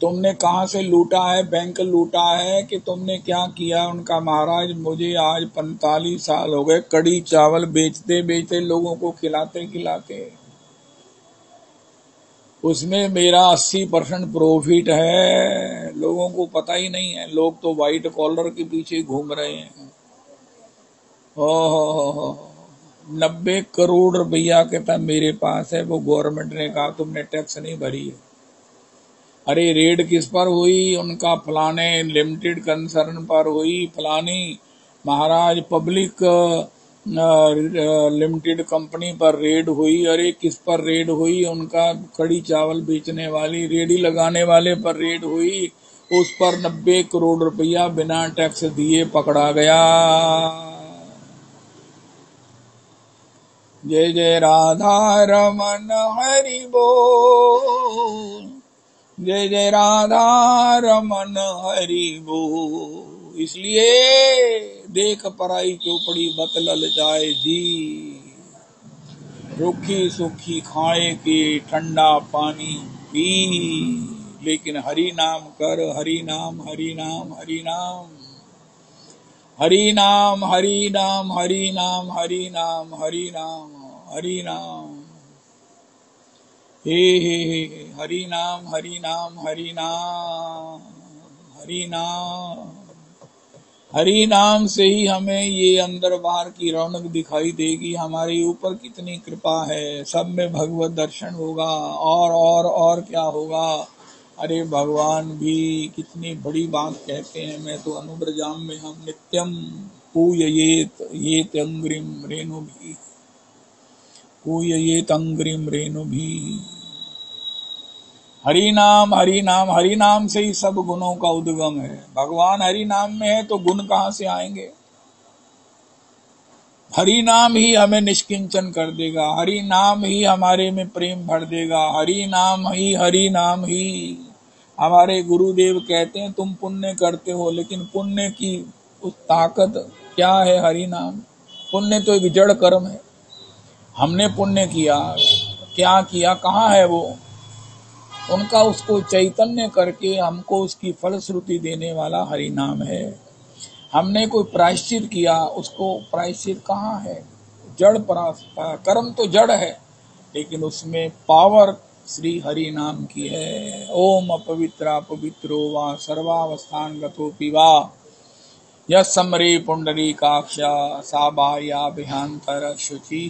तुमने कहाँ से लूटा है, बैंक लूटा है कि तुमने क्या किया? उनका महाराज मुझे आज 45 साल हो गए कड़ी चावल बेचते बेचते लोगों को खिलाते खिलाते। उसमें मेरा 80% प्रॉफिट है। लोगों को पता ही नहीं है, लोग तो व्हाइट कॉलर के पीछे घूम रहे हैं। ओहो 90 करोड़ रुपया कहता मेरे पास है। वो गवर्नमेंट ने कहा तुमने टैक्स नहीं भरी है। अरे रेड किस पर हुई? उनका फलाने लिमिटेड कंसर्न पर हुई, फलानी महाराज पब्लिक लिमिटेड कंपनी पर रेड हुई। अरे किस पर रेड हुई? उनका कड़ी चावल बेचने वाली रेडी लगाने वाले पर रेड हुई। उस पर 90 करोड़ रुपया बिना टैक्स दिए पकड़ा गया। जय जय राधा रमन हरि बोल। जय जय राधा रमन हरि बोल। इसलिए देख पराई चौपड़ी बत ललचाए जी। रूखी सूखी खाए के ठंडा पानी पी। लेकिन हरि नाम कर, हरि नाम हरि नाम हरि नाम हरि नाम हरि नाम हरि नाम हरि नाम हरि नाम हरि नाम। हे हरि नाम हरि नाम हरि नाम हरि नाम। हरि नाम से ही हमें ये अंदर बाहर की रौनक दिखाई देगी। हमारे ऊपर कितनी कृपा है, सब में भगवत दर्शन होगा। और क्या होगा? अरे भगवान भी कितनी बड़ी बात कहते हैं, मैं तो अनुब्रजाम में हम नित्यम पूययेत ये अंग्रिम रेणु भी, पूययेत अंग्रिम रेणु भी। हरि नाम हरि नाम, हरि नाम से ही सब गुणों का उद्गम है। भगवान हरि नाम में है तो गुण कहां से आएंगे? हरि नाम ही हमें निष्किंचन कर देगा, हरि नाम ही हमारे में प्रेम भर देगा, हरि नाम ही। हमारे गुरुदेव कहते हैं तुम पुण्य करते हो, लेकिन पुण्य की उस ताकत क्या है? हरि नाम। पुण्य तो एक जड़ कर्म है। हमने पुण्य किया, क्या किया, कहाँ है वो? उनका उसको चैतन्य करके हमको उसकी फलश्रुति देने वाला हरि नाम है। हमने कोई प्रायश्चित किया, उसको प्रायश्चित कहाँ है? जड़ कर्म तो जड़ है, लेकिन उसमें पावर श्री हरि नाम की है। ओम अपवित्रा पवित्रो वा सर्वावस्थान गतोपि वा यमरे पुंडरीकाक्षा सा बाह्याभ्यंतर शुचि।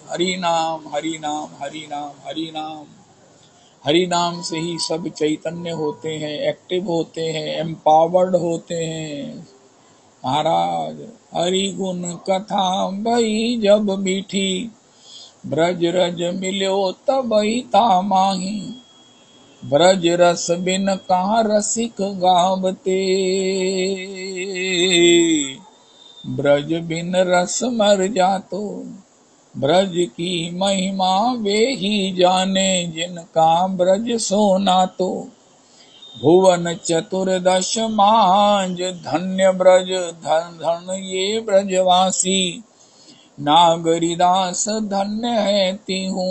हरि नाम हरि नाम हरि नाम हरि नाम। हरि नाम से ही सब चैतन्य होते हैं, एक्टिव होते हैं, एम्पावर्ड होते हैं। महाराज हरि गुण कथा भई जब मीठी, ब्रज रज मिलो तब ता माही। ब्रज रस बिन कहाँ रसिक गावते, ब्रज बिन रस मर जातो। ब्रज की महिमा वे ही जाने, जिनका ब्रज सोना तो। भुवन चतुर्दश मांज धन्य ब्रज, धन धन ये ब्रजवासी। नागरिदास धन्य है तिहूं,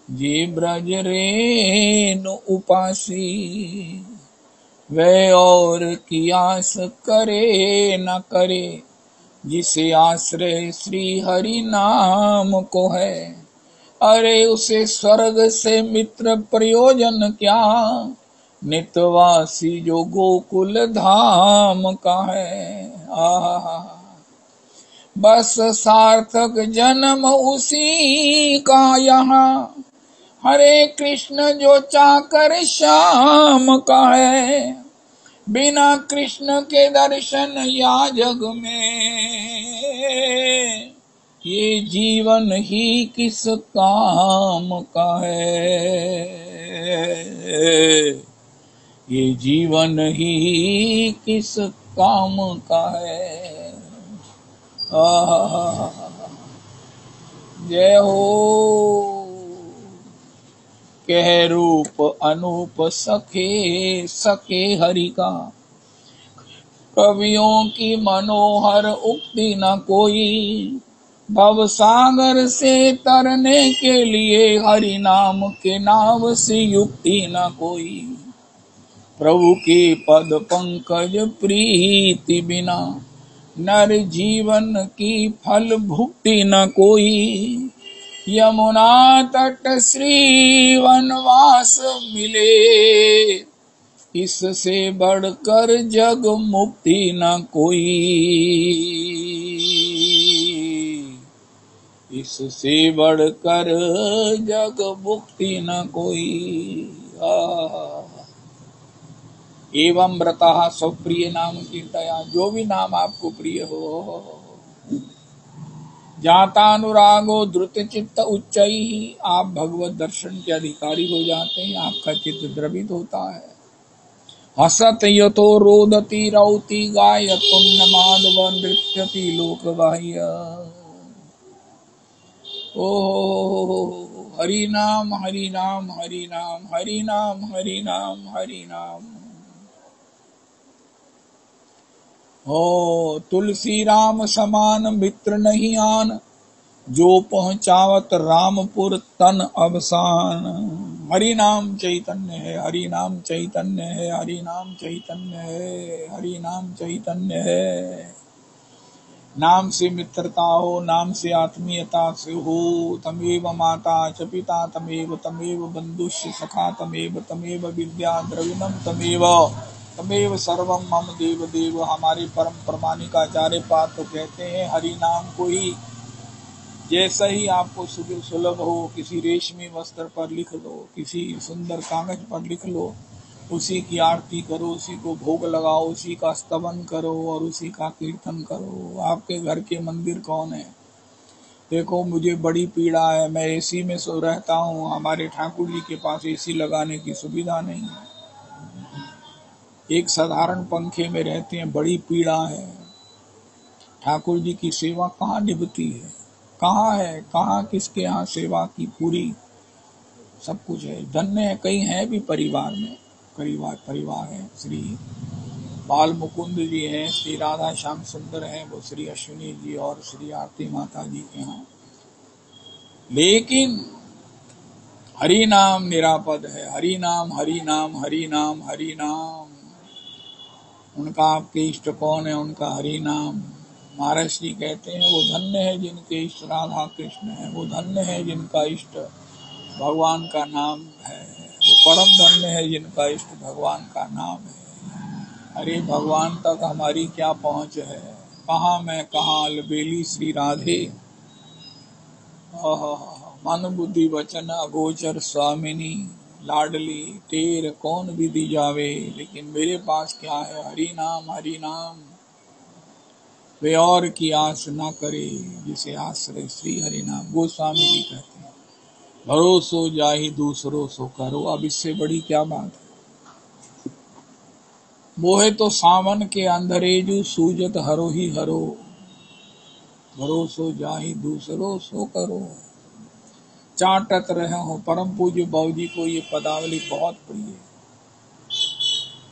जे ब्रज रेणु उपासी। वे और की आस करे न करे, जिसे आश्रय श्री हरि नाम को है। अरे उसे स्वर्ग से मित्र प्रयोजन क्या, नित्यवासी जो गोकुल धाम का है। बस सार्थक जन्म उसी का यहाँ, हरे कृष्ण जो चाकर श्याम का है। बिना कृष्ण के दर्शन या जग में, ये जीवन ही किस काम का है। ये जीवन ही किस काम का है। जय हो। कह रूप अनूप सखे सखे हरि का, कवियों की मनोहर उक्ति न कोई। भव सागर से तरने के लिए, हरि नाम के नाव से युक्ति न कोई। प्रभु के पद पंकज प्रीति बिना, नर जीवन की फल भुक्ति न कोई। यमुना तट श्री वनवास मिले, इससे बढ़कर जग मुक्ति न कोई। इससे बढ़कर जग मुक्ति न कोई। एवं व्रतः स्वप्रिय नाम कीर्तया, जो भी नाम आपको प्रिय हो। जाता अनुरागो द्रुत चित्त उच्चई, आप भगवत दर्शन के अधिकारी हो जाते हैं, आपका चित्त द्रवित होता है। हसत यतो रोदती रौती, गायतुम नमादव नृत्यति लोक बाह्य। ओ हरि नाम हरि नाम हरि नाम हरि नाम हरि नाम हरि नाम। हो तुलसी राम समान मित्र नहीं आन, जो पहुंचावत रामपुर तन अवसान। हरि नाम चैतन्य है, हरि नाम चैतन्य है, हरि नाम चैतन्य है, हरि नाम चैतन्य है। नाम से मित्रता हो, नाम से आत्मीयता से हो। तमेव माता च पिता तमेव, तमेव बंधुश्च सखा तमेव, तमेव विद्या द्रविणम तमेव, तमेव सर्वम मम देव देव। हमारे परम प्रमाणिक आचार्य पाद तो कहते हैं हरि नाम को ही जैसा ही आपको सुलभ हो, किसी रेशमी वस्त्र पर लिख लो, किसी सुंदर कागज पर लिख लो, उसी की आरती करो, उसी को भोग लगाओ, उसी का स्तवन करो और उसी का कीर्तन करो। आपके घर के मंदिर कौन है? देखो मुझे बड़ी पीड़ा है, मैं एसी में सो रहता हूँ, हमारे ठाकुर जी के पास एसी लगाने की सुविधा नहीं है, एक साधारण पंखे में रहते हैं, बड़ी पीड़ा है। ठाकुर जी की सेवा कहाँ निभती है? कहाँ है? कहाँ किसके यहाँ सेवा की पूरी सब कुछ है। धन्य है, कई हैं भी परिवार में, परिवार है। श्री बाल मुकुंद जी हैं, श्री राधा श्याम सुंदर हैं, वो श्री अश्विनी जी और श्री आरती माता जी के यहाँ, लेकिन हरि नाम निरापद है। हरि नाम हरि नाम हरि नाम हरि नाम। उनका आपके इष्ट कौन है? उनका हरि नाम। महाराज जी कहते हैं वो धन्य है जिनके इष्ट राधा कृष्ण है, वो धन्य है जिनका इष्ट भगवान का नाम है, वो परम धन्य है जिनका इष्ट भगवान का नाम है। अरे भगवान तक हमारी क्या पहुंच है? कहाँ मैं कहाँ अलबेली श्री राधे, मन बुद्धि वचन अगोचर स्वामिनी, लाडली तेर कौन विधि जावे। लेकिन मेरे पास क्या है? हरि नाम हरि नाम। वे और की आस ना करे जिसे आश्रय श्री हरि नाम। गोस्वामी जी कहते हैं भरोसो जाहि दूसरो सो करो। अब इससे बड़ी क्या बात है? मोहे तो सावन के अंधरेजु सूजत हरो ही हरो, भरोसो जाहि दूसरो सो करो। चाटत रहे हो। परम पूज्य बाबू जी को ये पदावली बहुत प्रिय है।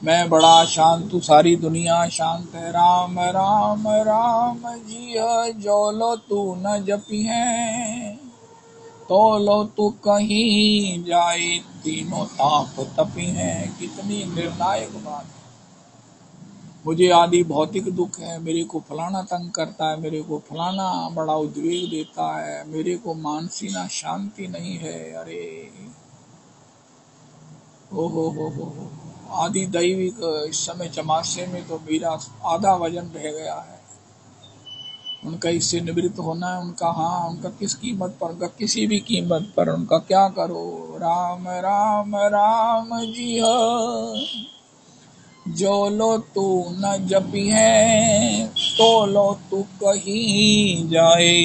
मैं बड़ा शांत हूँ, सारी दुनिया शांत है। राम राम राम जी जो लो तू न जपी है, तो लो तू कहीं जाए, तीनों ताप तपी है। कितनी निर्णायक बात है। मुझे आदि भौतिक दुख है, मेरे को फलाना तंग करता है, मेरे को फलाना बड़ा उद्वेग देता है, मेरे को मानसिक शांति नहीं है। अरे हो आदि दैविक इस समय चमासे में तो मेरा आधा वजन रह गया है। उनका इससे निवृत्त होना है। उनका हाँ, उनका किस कीमत पर? उनका किसी भी कीमत पर। उनका क्या करो? राम राम राम जी जो लो तू न जपी है, तो लो तू कहीं जाए,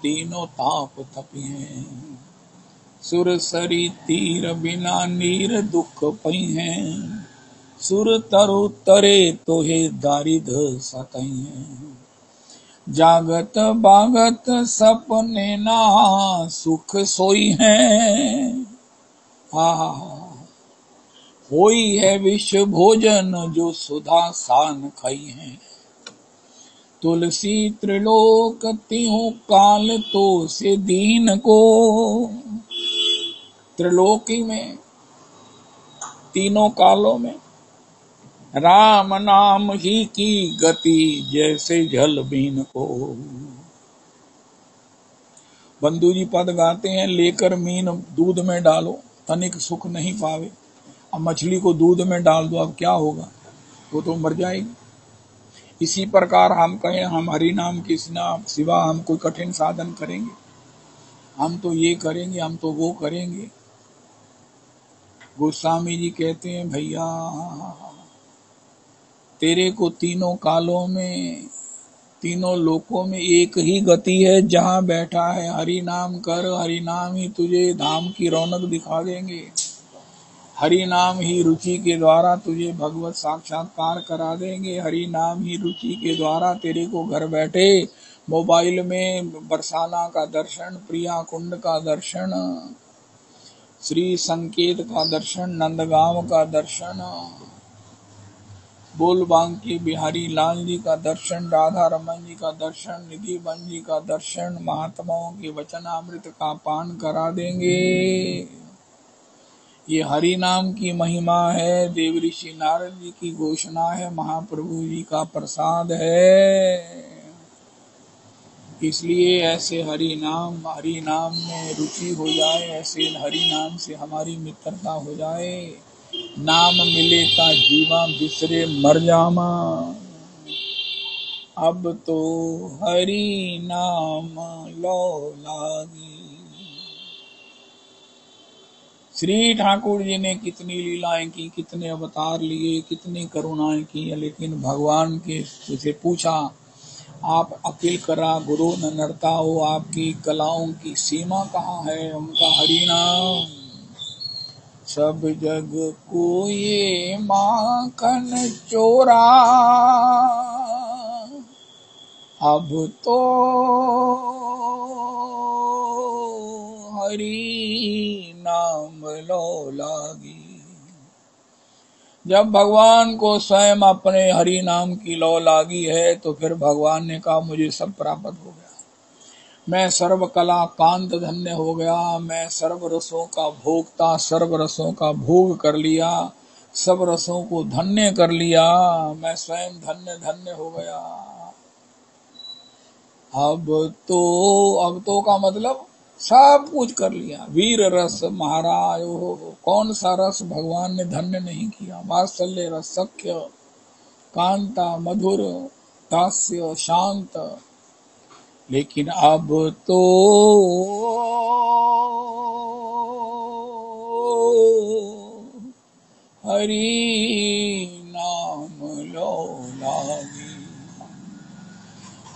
तीनों ताप तपी है। सुर सरी तीर बिना नीर दुख पई है, सुर तरु तरे तो हे दारिद सतई है। जागत बागत सपने ना सुख सोई है, हा होई है विष भोजन जो सुधा सान खाई है। तुलसी त्रिलोक तिहु काल तो से दीन को, त्रिलोकी में तीनों कालों में राम नाम ही की गति जैसे जल बीन को। बंधु जी पद गाते हैं, लेकर मीन दूध में डालो तनिक सुख नहीं पावे। अब मछली को दूध में डाल दो, अब क्या होगा? वो तो मर जाएगी। इसी प्रकार हम कहें हम हरि नाम के सिवा हम कोई कठिन साधन करेंगे, हम तो ये करेंगे, हम तो वो करेंगे। गोस्वामी जी कहते हैं भैया तेरे को तीनों कालों में, तीनों लोकों में एक ही गति है, जहां बैठा है हरि नाम कर। हरि नाम ही तुझे धाम की रौनक दिखा देंगे। हरि नाम ही रुचि के द्वारा तुझे भगवत साक्षात्कार करा देंगे। हरि नाम ही रुचि के द्वारा तेरे को घर बैठे मोबाइल में बरसाना का दर्शन, प्रिया कुंड का दर्शन, श्री संकेत का दर्शन, नंदगांव का दर्शन, बोलबांकी बिहारी लाल जी का दर्शन, राधा रमन जी का दर्शन, निधि बन जी का दर्शन, महात्माओं के वचनामृत का पान करा देंगे। ये हरि नाम की महिमा है, देव ऋषि नारद जी की घोषणा है, महाप्रभु जी का प्रसाद है। इसलिए ऐसे हरि नाम में रुचि हो जाए, ऐसे हरि नाम से हमारी मित्रता हो जाए। नाम मिले ता जीवा बिसरे मर जामा। अब तो हरि नाम लो लागी। श्री ठाकुर जी ने कितनी लीलाएं की, कितने अवतार लिए, कितनी करुणाएं की, लेकिन भगवान के से पूछा, आप अकिल करा गुरु न नरता हो, आपकी कलाओं की सीमा कहाँ है? उनका हरि नाम। सब जग को ये माखन चोरा, अब तो हरि नाम लो लागी। जब भगवान को स्वयं अपने हरि नाम की लौ लागी है तो फिर भगवान ने कहा मुझे सब प्राप्त हो गया, मैं सर्व कला कांत धन्य हो गया, मैं सर्व रसों का भोक्ता, सर्व रसों का भोग कर लिया, सब रसों को धन्य कर लिया, मैं स्वयं धन्य धन्य हो गया। अब तो का मतलब सब कुछ कर लिया। वीर रस महाराज, कौन सा रस भगवान ने धन्य नहीं किया? वात्सल्य रस, सख्य, कांता, मधुर, दास्य, शांत। लेकिन अब तो हरि नाम लो लागी।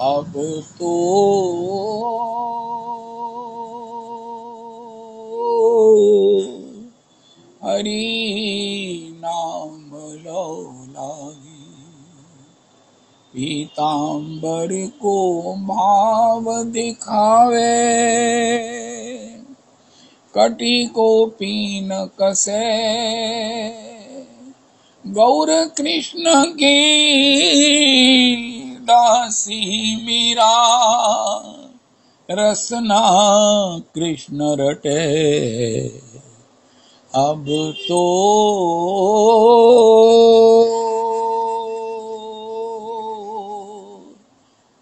अब तो हरि नाम लो लागी। पीतांबर को भाव दिखावे, कटी को पीन कसे, गौर कृष्ण की दासी मीरा, रसना कृष्ण रटे। अब तो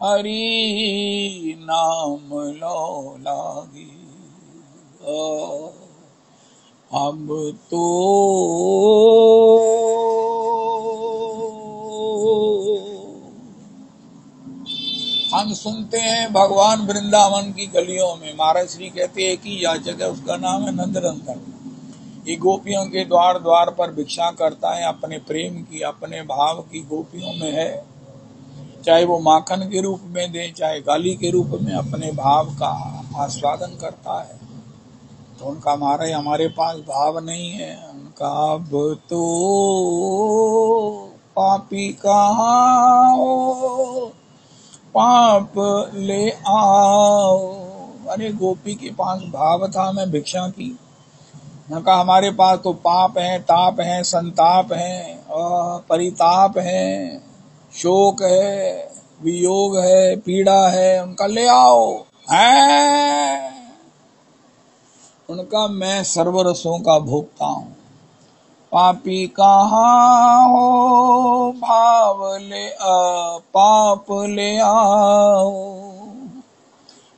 हरि नाम लो लागी। अब तो हम सुनते हैं भगवान वृंदावन की गलियों में, महाराज श्री कहते हैं कि याचक है, उसका नाम है नंदनंदन। ये गोपियों के द्वार द्वार पर भिक्षा करता है, अपने प्रेम की, अपने भाव की गोपियों में है, चाहे वो माखन के रूप में दे, चाहे गाली के रूप में, अपने भाव का आस्वादन करता है। तो उनका हमारे पास भाव नहीं है। उनका अब तो पापी कहाँ हो, पाप ले आओ। अरे गोपी के पास भाव था, मैं भिक्षा की। उनका हमारे पास तो पाप है, ताप है, संताप है, परिताप है, शोक है, वियोग है, पीड़ा है। उनका ले आओ है। उनका मैं सर्वरसों का भोगता हूँ। पापी कहाँ हो, भाव ले पाप ले आओ।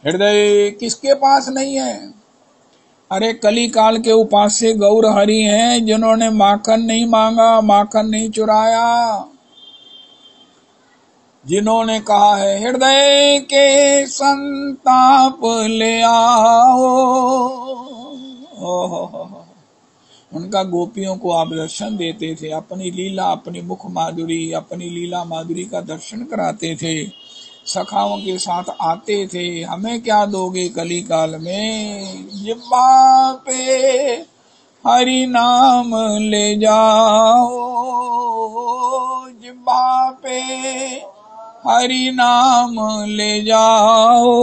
हृदय किसके पास नहीं है? अरे कली काल के उपास्य गौर हरि हैं, जिन्होंने माखन नहीं मांगा, माखन नहीं चुराया, जिन्होंने कहा है हृदय के संताप ले आओ। उनका गोपियों को आप दर्शन देते थे, अपनी लीला, अपनी मुख माधुरी, अपनी लीला माधुरी का दर्शन कराते थे, सखाओं के साथ आते थे। हमें क्या दोगे कली काल में? जिब्बा पे हरि नाम ले जाओ, जिब्बा पे हरि नाम ले जाओ।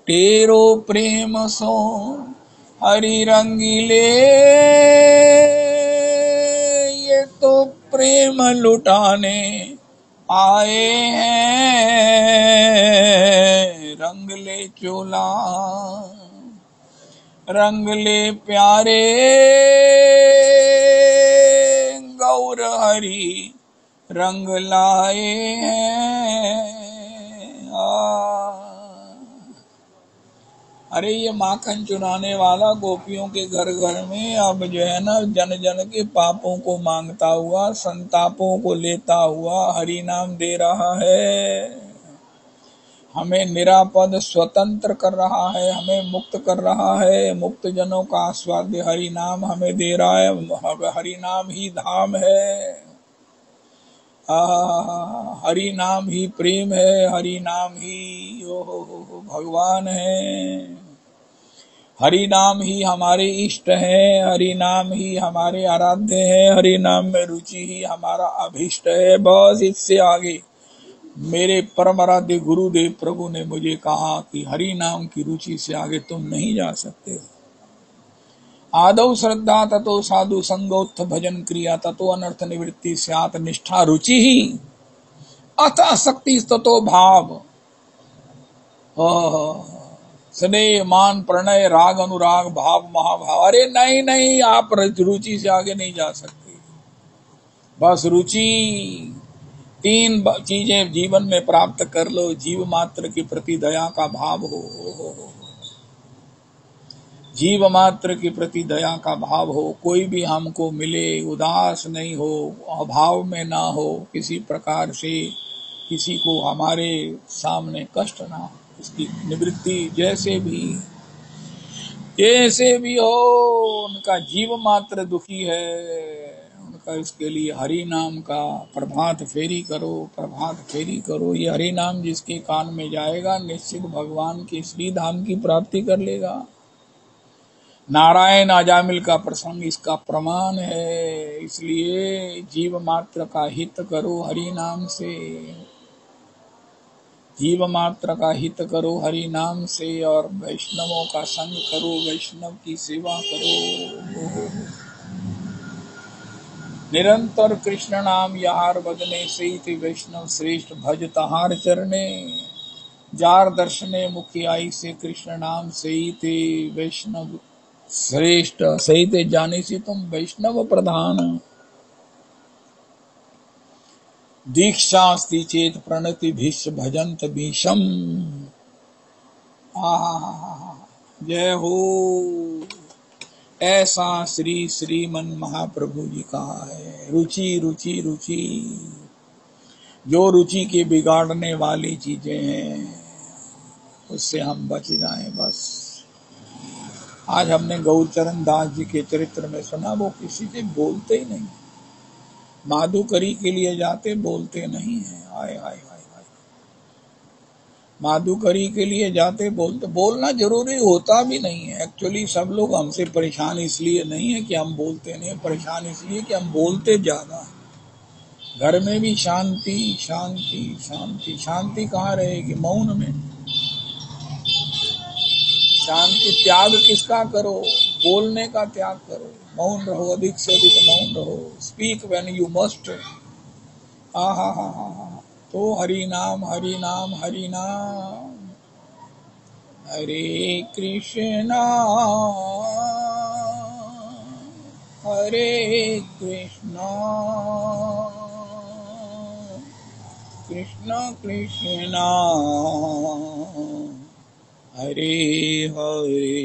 तेरो प्रेम सो हरि रंगीले, ये तो प्रेम लुटाने आए हैं। रंग ले चोला, रंग ले प्यारे, गौर हरि रंग लाए हैं। अरे ये माखन चुराने वाला गोपियों के घर घर में अब जो है ना जन जन के पापों को मांगता हुआ, संतापों को लेता हुआ हरि नाम दे रहा है। हमें निरापद स्वतंत्र कर रहा है, हमें मुक्त कर रहा है। मुक्त जनों का आस्वाद्य हरि नाम हमें दे रहा है। हरि नाम ही धाम है। हरि नाम ही प्रेम है, हरि नाम ही भगवान है। हरि नाम ही हमारे इष्ट है, हरि नाम ही हमारे आराध्य है, हरि नाम में रुचि ही हमारा अभिष्ट है। बस इससे आगे मेरे परम आराध्य गुरुदेव प्रभु ने मुझे कहा कि हरि नाम की रुचि से आगे तुम नहीं जा सकते हो। आदौ श्रद्धा ततो साधु संगोत्थ भजन क्रिया ततो अनर्थ निवृत्ति स्यात् निष्ठा रुचि ही अथ आसक्ति ततो भाव। स्नेह मान प्रणय राग अनुराग भाव महाभाव। अरे नहीं नहीं, आप रुचि से आगे नहीं जा सकते। बस रुचि, तीन चीजें जीवन में प्राप्त कर लो। जीव मात्र के प्रति दया का भाव हो, जीव मात्र के प्रति दया का भाव हो। कोई भी हमको मिले उदास नहीं हो, अभाव में ना हो, किसी प्रकार से किसी को हमारे सामने कष्ट ना हो। इसकी निवृत्ति जैसे भी हो, उनका जीव मात्र दुखी है, उनका इसके लिए हरि नाम का प्रभात फेरी करो, प्रभात फेरी करो। ये हरि नाम जिसके कान में जाएगा निश्चित भगवान के श्री धाम की प्राप्ति कर लेगा। नारायण अजामिल का प्रसंग इसका प्रमाण है। इसलिए जीव मात्र का हित करो हरि नाम से, जीव मात्र का हित करो हरि नाम से, और वैष्णवों का संग करो, वैष्णव की सेवा करो। निरंतर कृष्ण नाम यार बदने से वैष्णव श्रेष्ठ भज तहार चरणे। जार दर्शने मुखियाई से कृष्ण नाम से वैष्णव श्रेष्ठ। सही जाने से तुम वैष्णव प्रधान। दीक्षास्ति चेत प्रणति भीष्म भजंत भीषम। जय हो। ऐसा श्री श्रीमन महाप्रभु जी कहा है। रुचि रुचि रुचि, जो रुचि के बिगाड़ने वाली चीजें हैं उससे हम बच जाएं बस। आज हमने गौरचरण दास जी के चरित्र में सुना, वो किसी से बोलते ही नहीं, माधुकरी के लिए जाते बोलते नहीं है। आय आय आय आय, माधुकरी के लिए जाते बोलना जरूरी होता भी नहीं है। एक्चुअली सब लोग हमसे परेशान इसलिए नहीं है कि हम बोलते नहीं, परेशान इसलिए कि हम बोलते ज्यादा। घर में भी शांति शांति शांति, शांति कहाँ रहेगी? मौन में शांति। त्याग किसका करो? बोलने का त्याग करो। मौन रहो, अधिक से अधिक मौन रहो। Speak when you must. हा। तो हरि नाम हरि नाम हरि नाम। हरे कृष्णा हरे कृष्णा कृष्ण कृष्णा हरे हरे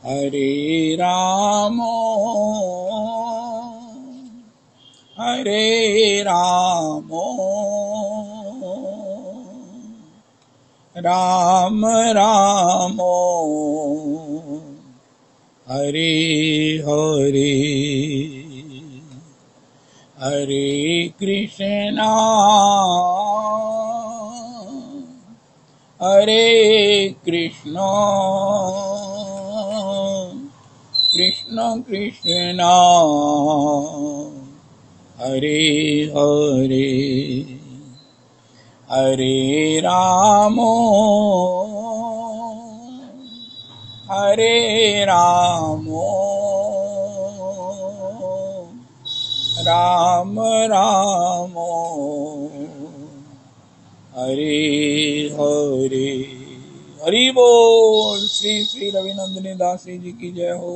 हरे राम हरे राम राम राम हरे हरे हरे कृष्णा हरे कृष्णा कृष्ण कृष्णा हरे हरे हरे राम हरे राम राम राम हरे हरे। हरि बोल। श्री श्री रविनंदिनी दासी जी की जय हो।